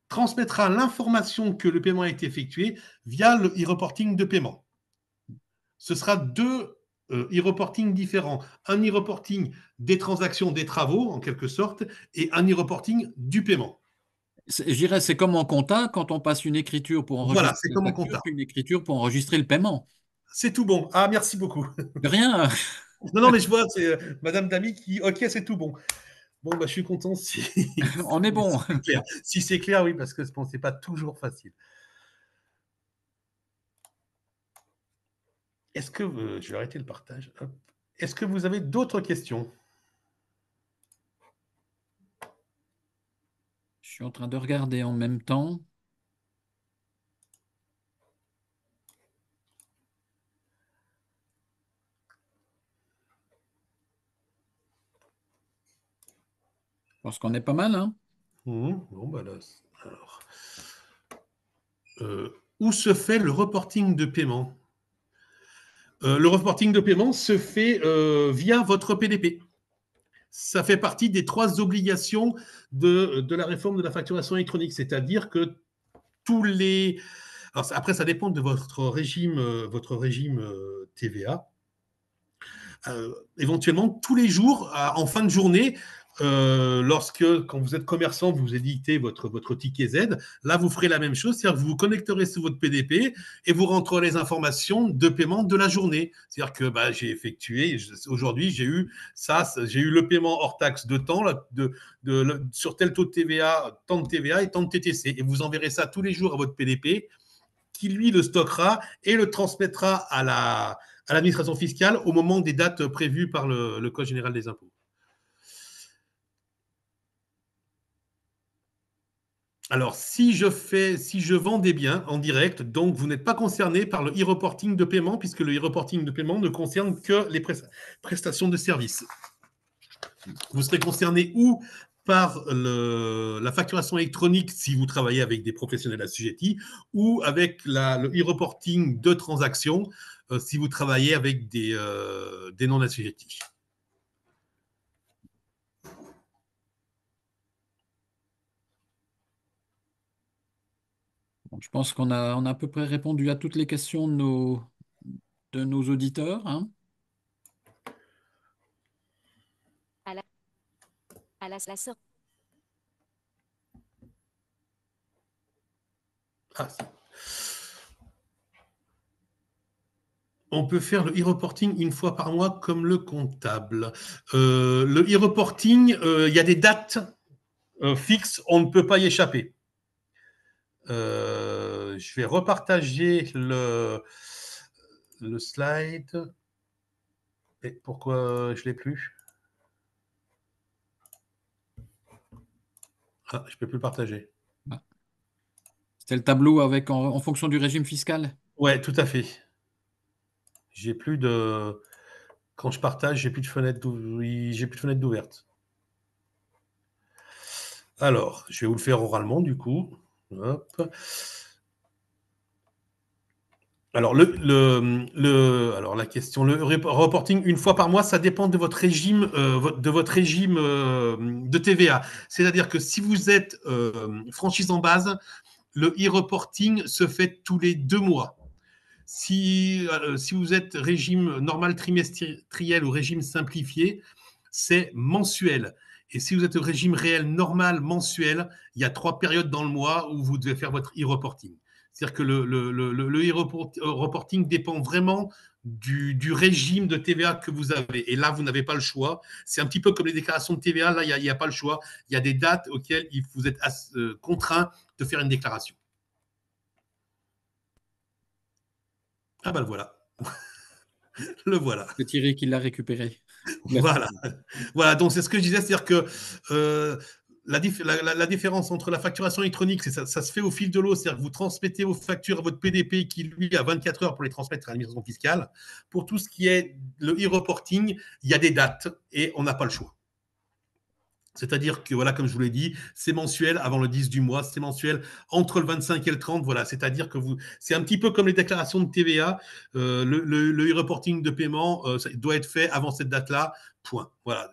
transmettra l'information que le paiement a été effectué via le e-reporting de paiement. Ce sera deux e-reporting différents. Un e-reporting des transactions, des travaux, en quelque sorte, et un e-reporting du paiement. Je dirais, c'est comme en compta, quand on passe une écriture pour Voilà, enregistrer c'est la comme en facture, compta. puis une écriture pour enregistrer le paiement. C'est tout bon. Ah, merci beaucoup. De rien. Non, mais je vois, c'est Madame Damy qui, ok, c'est tout bon. Bon, je suis content si On est bon. c'est clair. Si c'est clair, oui, parce que ce n'est pas toujours facile. Est-ce que, je vais arrêter le partage. Est-ce que vous avez d'autres questions? Je suis en train de regarder en même temps. Je pense qu'on est pas mal, hein? Bon, là, alors, où se fait le reporting de paiement? Le reporting de paiement se fait via votre PDP. ça fait partie des 3 obligations de la réforme de la facturation électronique. C'est-à-dire que tous les... Alors, après, ça dépend de votre régime TVA. Éventuellement, tous les jours, en fin de journée, quand vous êtes commerçant, vous éditez votre ticket Z, là, vous ferez la même chose, c'est-à-dire que vous vous connecterez sur votre PDP et vous rentrerez les informations de paiement de la journée. C'est-à-dire que j'ai effectué, aujourd'hui, j'ai eu le paiement hors taxe de temps, sur tel taux de TVA, tant de TVA et tant de TTC. Et vous enverrez ça tous les jours à votre PDP qui, lui, le stockera et le transmettra à l'administration fiscale au moment des dates prévues par le Code général des impôts. Alors, si je vends des biens en direct, donc vous n'êtes pas concerné par le e-reporting de paiement, puisque le e-reporting de paiement ne concerne que les prestations de services. Vous serez concerné ou par la facturation électronique si vous travaillez avec des professionnels assujettis, ou avec le e-reporting de transactions si vous travaillez avec des non-assujettis. Bon, je pense qu'on a à peu près répondu à toutes les questions de nos auditeurs, hein. Ah, on peut faire le e-reporting une fois par mois comme le comptable. Le e-reporting, il y a des dates fixes, on ne peut pas y échapper. Je vais repartager le slide. Et pourquoi je ne l'ai plus? Ah, je ne peux plus le partager. C'était le tableau avec en fonction du régime fiscal? Ouais, tout à fait. J'ai plus de... Quand je partage, j'ai plus de fenêtre d'ouverte. Alors, je vais vous le faire oralement, du coup. Hop. Alors, alors, la question, le reporting une fois par mois, ça dépend de votre régime, de TVA. C'est-à-dire que si vous êtes franchise en base, le e-reporting se fait tous les 2 mois. Si vous êtes régime normal trimestriel ou régime simplifié, c'est mensuel. Et si vous êtes au régime réel normal mensuel, il y a 3 périodes dans le mois où vous devez faire votre e-reporting. C'est-à-dire que le e-reporting dépend vraiment du régime de TVA que vous avez. Et là, vous n'avez pas le choix. C'est un petit peu comme les déclarations de TVA. Là, il n'y a pas le choix. Il y a des dates auxquelles vous êtes contraint de faire une déclaration. Ah ben le voilà. Le voilà. C'est Thierry qui l'a récupéré. Voilà. Voilà, donc c'est ce que je disais, c'est-à-dire que la différence entre la facturation électronique, ça se fait au fil de l'eau, c'est-à-dire que vous transmettez vos factures à votre PDP qui, lui, a 24 heures pour les transmettre à l'administration fiscale. Pour tout ce qui est le e-reporting, il y a des dates et on n'a pas le choix. C'est-à-dire que, voilà, comme je vous l'ai dit, c'est mensuel avant le 10 du mois, c'est mensuel entre le 25 et le 30. Voilà, c'est-à-dire que c'est un petit peu comme les déclarations de TVA. Le e-reporting de paiement ça doit être fait avant cette date-là. Point. Voilà.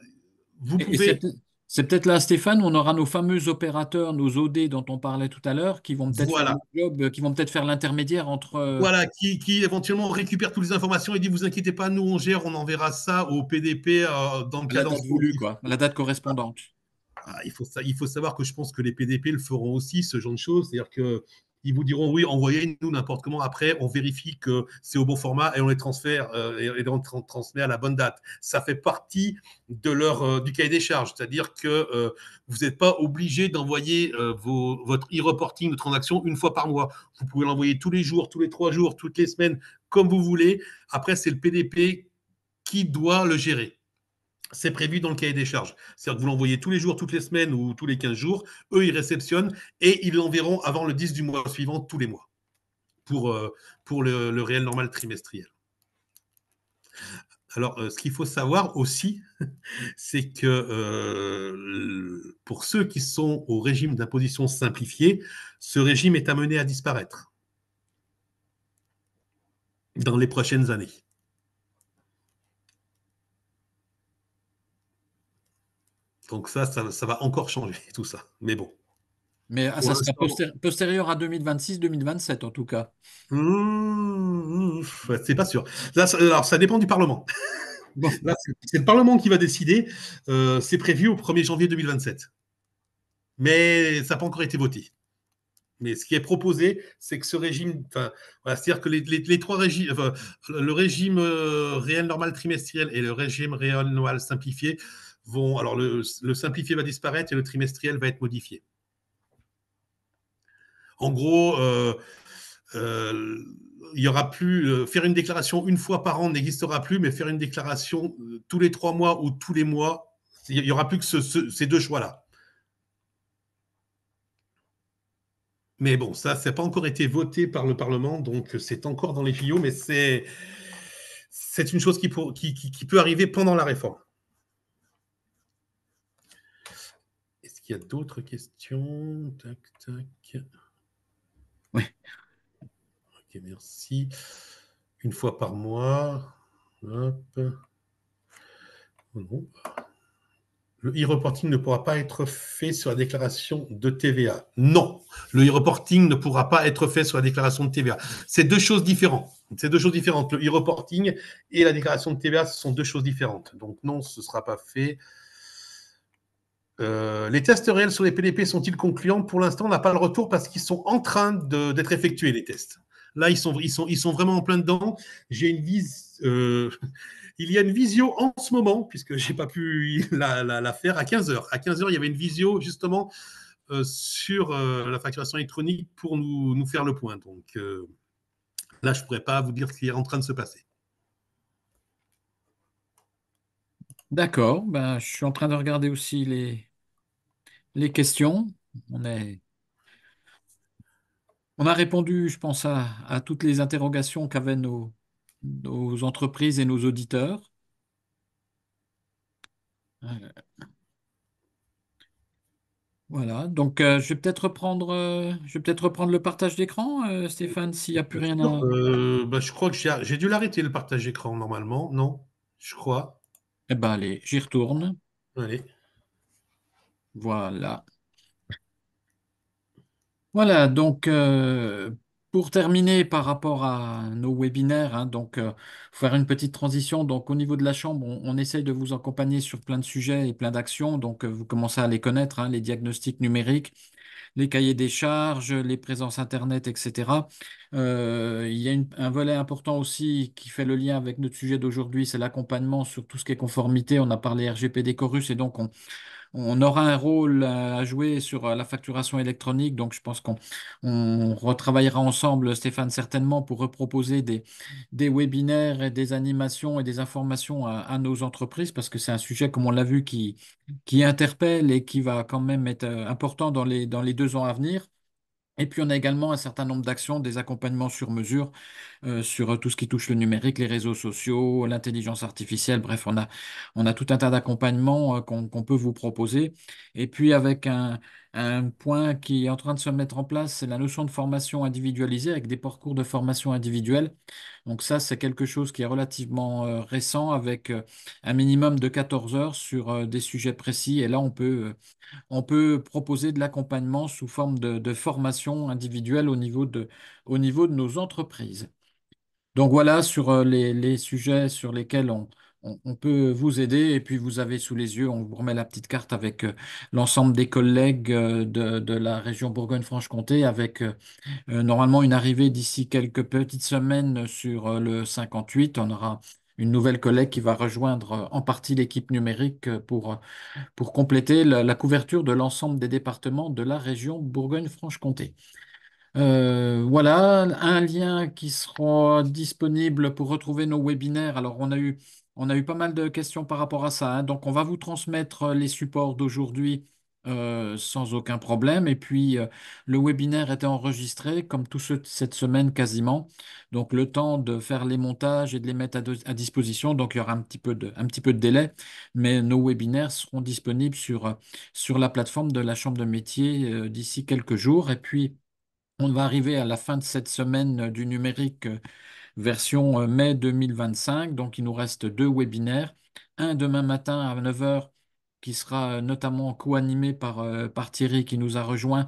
Vous Et pouvez. c'est peut-être là, Stéphane, où on aura nos fameux opérateurs, nos OD dont on parlait tout à l'heure, qui vont peut-être faire Voilà. le job, qui vont peut-être faire l'intermédiaire entre. Voilà, qui éventuellement récupère toutes les informations et dit vous inquiétez pas, nous on gère, on enverra ça au PDP dans le À la cadence date voulue, sportif. quoi, à la date correspondante. Il faut savoir que je pense que les PDP le feront aussi, ce genre de choses. C'est-à-dire qu'ils vous diront oui, envoyez-nous n'importe comment. Après, on vérifie que c'est au bon format et on les transfère et on transmet à la bonne date. Ça fait partie de du cahier des charges. C'est-à-dire que vous n'êtes pas obligé d'envoyer votre e-reporting de transaction une fois par mois. Vous pouvez l'envoyer tous les jours, tous les 3 jours, toutes les semaines, comme vous voulez. Après, c'est le PDP qui doit le gérer. C'est prévu dans le cahier des charges. C'est-à-dire que vous l'envoyez tous les jours, toutes les semaines ou tous les 15 jours. Eux, ils réceptionnent et ils l'enverront avant le 10 du mois suivant, tous les mois, pour le réel normal trimestriel. Alors, ce qu'il faut savoir aussi, c'est que pour ceux qui sont au régime d'imposition simplifié, ce régime est amené à disparaître dans les prochaines années. Donc ça va encore changer tout ça. Mais bon, Mais pour ça sera l'instant, postérieur à 2026-2027 en tout cas. ouais, c'est pas sûr. Là, alors, ça dépend du Parlement. Bon, Là, c'est le Parlement qui va décider. C'est prévu au 1er janvier 2027. Mais ça n'a pas encore été voté. Mais ce qui est proposé, c'est que ce régime, enfin, voilà, c'est-à-dire que les trois régimes, enfin, le régime réel normal trimestriel et le régime réel normal simplifié vont, alors le simplifié va disparaître et le trimestriel va être modifié. En gros, il y aura plus faire une déclaration une fois par an n'existera plus, mais faire une déclaration tous les 3 mois ou tous les mois, il y aura plus que ces deux choix-là. Mais bon, ça n'a pas encore été voté par le Parlement, donc c'est encore dans les tuyaux, mais c'est une chose qui peut arriver pendant la réforme. Est-ce qu'il y a d'autres questions? Tac, tac. oui. Ok, merci. Une fois par mois. Hop. Non. Le e-reporting ne pourra pas être fait sur la déclaration de TVA. Non, le e-reporting ne pourra pas être fait sur la déclaration de TVA. C'est deux choses différentes. C'est deux choses différentes. Le e-reporting et la déclaration de TVA, ce sont deux choses différentes. Donc non, ce ne sera pas fait. Les tests réels sur les PDP sont-ils concluants? Pour l'instant, on n'a pas le retour parce qu'ils sont en train d'être effectués, les tests. Là, ils sont vraiment en plein dedans. J'ai une il y a une visio en ce moment, puisque je n'ai pas pu la faire, à 15h. À 15h, il y avait une visio justement sur la facturation électronique pour nous faire le point. Donc là, je ne pourrais pas vous dire ce qui est en train de se passer. D'accord, ben, je suis en train de regarder aussi les questions. On est, on a répondu, je pense, à toutes les interrogations qu'avaient nos entreprises et nos auditeurs. Euh, Voilà, donc je vais peut-être reprendre le partage d'écran, Stéphane, s'il n'y a plus rien à... Je crois que j'ai dû l'arrêter, le partage d'écran, normalement. Non, je crois. Eh ben allez, j'y retourne. Allez. Voilà. Voilà, donc pour terminer par rapport à nos webinaires, hein, donc faire une petite transition. Donc au niveau de la chambre, on essaye de vous accompagner sur plein de sujets et plein d'actions. Donc vous commencez à les connaître, hein, les diagnostics numériques, les cahiers des charges, les présences Internet, etc. Il y a un volet important aussi qui fait le lien avec notre sujet d'aujourd'hui, c'est l'accompagnement sur tout ce qui est conformité. On a parlé RGPD Corus et donc on aura un rôle à jouer sur la facturation électronique. Donc je pense qu'on retravaillera ensemble, Stéphane, certainement pour reproposer des webinaires et des animations et des informations à nos entreprises parce que c'est un sujet, comme on l'a vu, qui interpelle et qui va quand même être important dans les 2 ans à venir. Et puis, on a également un certain nombre d'actions, des accompagnements sur mesure sur tout ce qui touche le numérique, les réseaux sociaux, l'intelligence artificielle. Bref, on a tout un tas d'accompagnements qu'on peut vous proposer. Et puis, avec un point qui est en train de se mettre en place, c'est la notion de formation individualisée avec des parcours de formation individuelle. Donc ça, c'est quelque chose qui est relativement récent avec un minimum de 14 heures sur des sujets précis. Et là, on peut proposer de l'accompagnement sous forme de formation individuelle au niveau de nos entreprises. Donc voilà sur les sujets sur lesquels on peut vous aider. Et puis vous avez sous les yeux, on vous remet la petite carte avec l'ensemble des collègues de la région Bourgogne-Franche-Comté avec normalement une arrivée d'ici quelques petites semaines sur le 58. On aura une nouvelle collègue qui va rejoindre en partie l'équipe numérique pour compléter la couverture de l'ensemble des départements de la région Bourgogne-Franche-Comté. Voilà, un lien qui sera disponible pour retrouver nos webinaires. Alors, on a eu pas mal de questions par rapport à ça, hein. Donc, on va vous transmettre les supports d'aujourd'hui sans aucun problème. Et puis, le webinaire était enregistré, comme tous ceux de cette semaine quasiment. Donc, le temps de faire les montages et de les mettre à disposition. Donc, il y aura un petit peu de délai. Mais nos webinaires seront disponibles sur la plateforme de la Chambre de métier d'ici quelques jours. Et puis, on va arriver à la fin de cette semaine du numérique version mai 2025. Donc, il nous reste 2 webinaires. Un demain matin à 9 heures qui sera notamment co-animé par Thierry qui nous a rejoint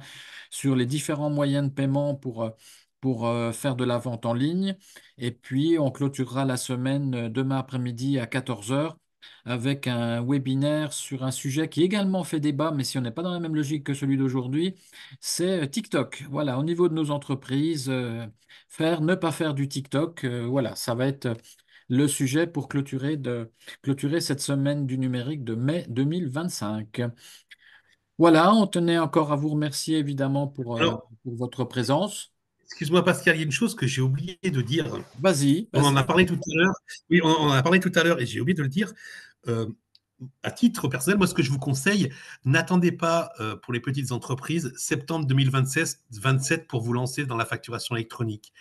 sur les différents moyens de paiement pour faire de la vente en ligne. Et puis, on clôturera la semaine demain après-midi à 14 heures avec un webinaire sur un sujet qui également fait débat, mais si on n'est pas dans la même logique que celui d'aujourd'hui, c'est TikTok. Voilà, au niveau de nos entreprises, faire, ne pas faire du TikTok, voilà, ça va être le sujet pour clôturer cette semaine du numérique de mai 2025. Voilà, on tenait encore à vous remercier évidemment Alors, pour votre présence. excuse-moi Pascal, il y a une chose que j'ai oublié de dire. Vas-y, On en vas-y. a parlé tout à l'heure. Oui, on en a parlé tout à l'heure et j'ai oublié de le dire. Euh, à titre personnel, moi, ce que je vous conseille, n'attendez pas pour les petites entreprises septembre 2027 pour vous lancer dans la facturation électronique.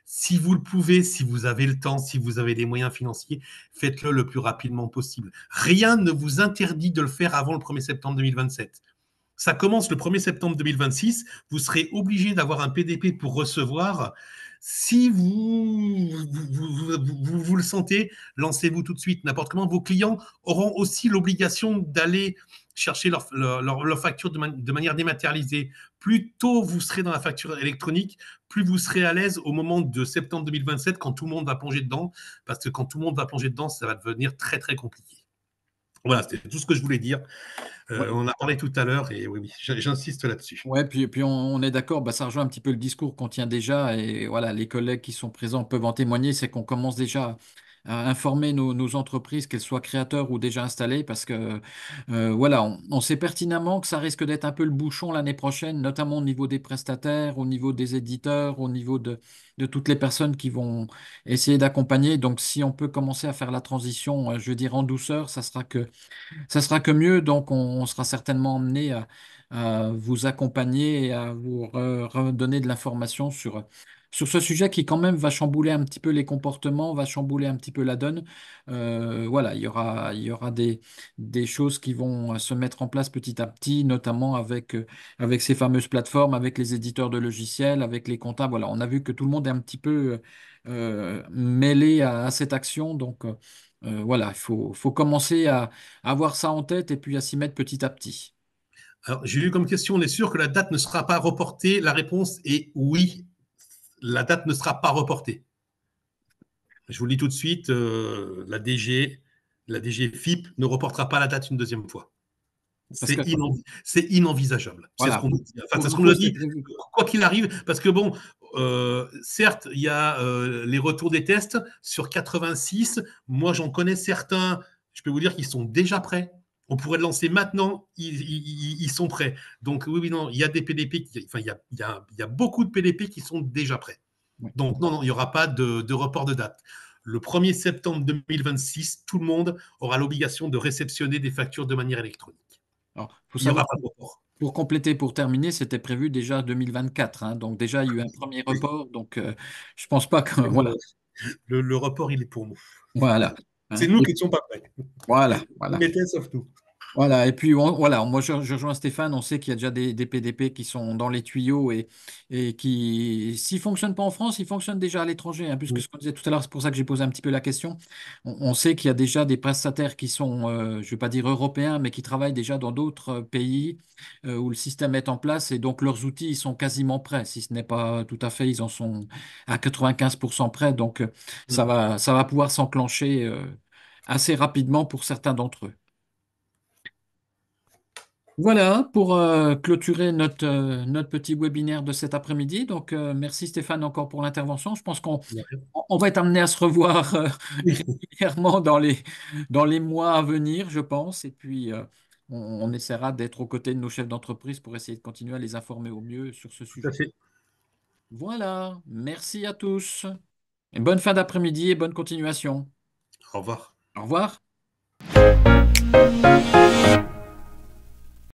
Si vous le pouvez, si vous avez le temps, si vous avez les moyens financiers, faites-le le plus rapidement possible. Rien ne vous interdit de le faire avant le 1er septembre 2027. Ça commence le 1er septembre 2026. Vous serez obligé d'avoir un PDP pour recevoir. Si vous le sentez, lancez-vous tout de suite, n'importe comment. Vos clients auront aussi l'obligation d'aller chercher leur facture de manière dématérialisée. Plus tôt vous serez dans la facture électronique, plus vous serez à l'aise au moment de septembre 2027 quand tout le monde va plonger dedans. Parce que quand tout le monde va plonger dedans, ça va devenir très, très compliqué. Voilà, c'était tout ce que je voulais dire. Ouais. On en a parlé tout à l'heure et oui, j'insiste là-dessus. Ouais, puis on est d'accord, bah, ça rejoint un petit peu le discours qu'on tient déjà, et voilà, les collègues qui sont présents peuvent en témoigner, c'est qu'on commence déjà à informer nos entreprises, qu'elles soient créateurs ou déjà installées, parce que voilà, on sait pertinemment que ça risque d'être un peu le bouchon l'année prochaine, notamment au niveau des prestataires, au niveau des éditeurs, au niveau de toutes les personnes qui vont essayer d'accompagner. Donc, si on peut commencer à faire la transition, je veux dire, en douceur, ça sera que mieux, donc on sera certainement emmené à vous accompagner et à vous redonner de l'information sur ce sujet qui quand même va chambouler un petit peu les comportements, va chambouler un petit peu la donne. Voilà, il y aura des choses qui vont se mettre en place petit à petit, notamment avec ces fameuses plateformes, avec les éditeurs de logiciels, avec les comptables. Voilà, on a vu que tout le monde est un petit peu mêlé à cette action, donc voilà, il faut commencer à avoir ça en tête et puis à s'y mettre petit à petit. Alors, j'ai eu comme question, on est sûr que la date ne sera pas reportée? La réponse est oui, la date ne sera pas reportée. Je vous le dis tout de suite, la DG FIP ne reportera pas la date une deuxième fois. Parce que, C'est inenvisageable. C'est ce voilà, qu'on nous dit. Enfin, pour c'est ce qu'on info, nous c'est dit, prévu. quoi qu'il arrive, parce que bon, certes, il y a les retours des tests sur 86. Moi, j'en connais certains, je peux vous dire qu'ils sont déjà prêts. On pourrait le lancer maintenant, ils sont prêts. Donc, oui, oui, non, il y a des PDP, enfin, il y a beaucoup de PDP qui sont déjà prêts. Ouais. Donc, non, non, il n'y aura pas de report de date. Le 1er septembre 2026, tout le monde aura l'obligation de réceptionner des factures de manière électronique. Alors, il faut Il n'y savoir, aura pas de report. pour compléter, pour terminer, c'était prévu déjà 2024, hein. Donc déjà, il y a eu un premier Oui. report. Donc, je pense pas que... Voilà. Le report, il est pour nous. Voilà. C'est Hein. nous Et qui ne sommes pas prêts. voilà, Vous voilà. mettez sauf nous. Voilà, et puis voilà, moi je rejoins Stéphane, on sait qu'il y a déjà des PDP qui sont dans les tuyaux et qui, s'ils ne fonctionnent pas en France, ils fonctionnent déjà à l'étranger, hein, puisque ce qu'on disait tout à l'heure, c'est pour ça que j'ai posé un petit peu la question. On sait qu'il y a déjà des prestataires qui sont, je ne vais pas dire européens, mais qui travaillent déjà dans d'autres pays où le système est en place et donc leurs outils, ils sont quasiment prêts, si ce n'est pas tout à fait, ils en sont à 95% prêts, donc ça va pouvoir s'enclencher assez rapidement pour certains d'entre eux. Voilà pour clôturer notre petit webinaire de cet après-midi. Donc, merci Stéphane encore pour l'intervention. Je pense qu'on va être amené à se revoir régulièrement dans les mois à venir, je pense. Et puis, on essaiera d'être aux côtés de nos chefs d'entreprise pour essayer de continuer à les informer au mieux sur ce Tout à sujet. fait. Voilà, merci à tous. Et bonne fin d'après-midi et bonne continuation. Au revoir. Au revoir.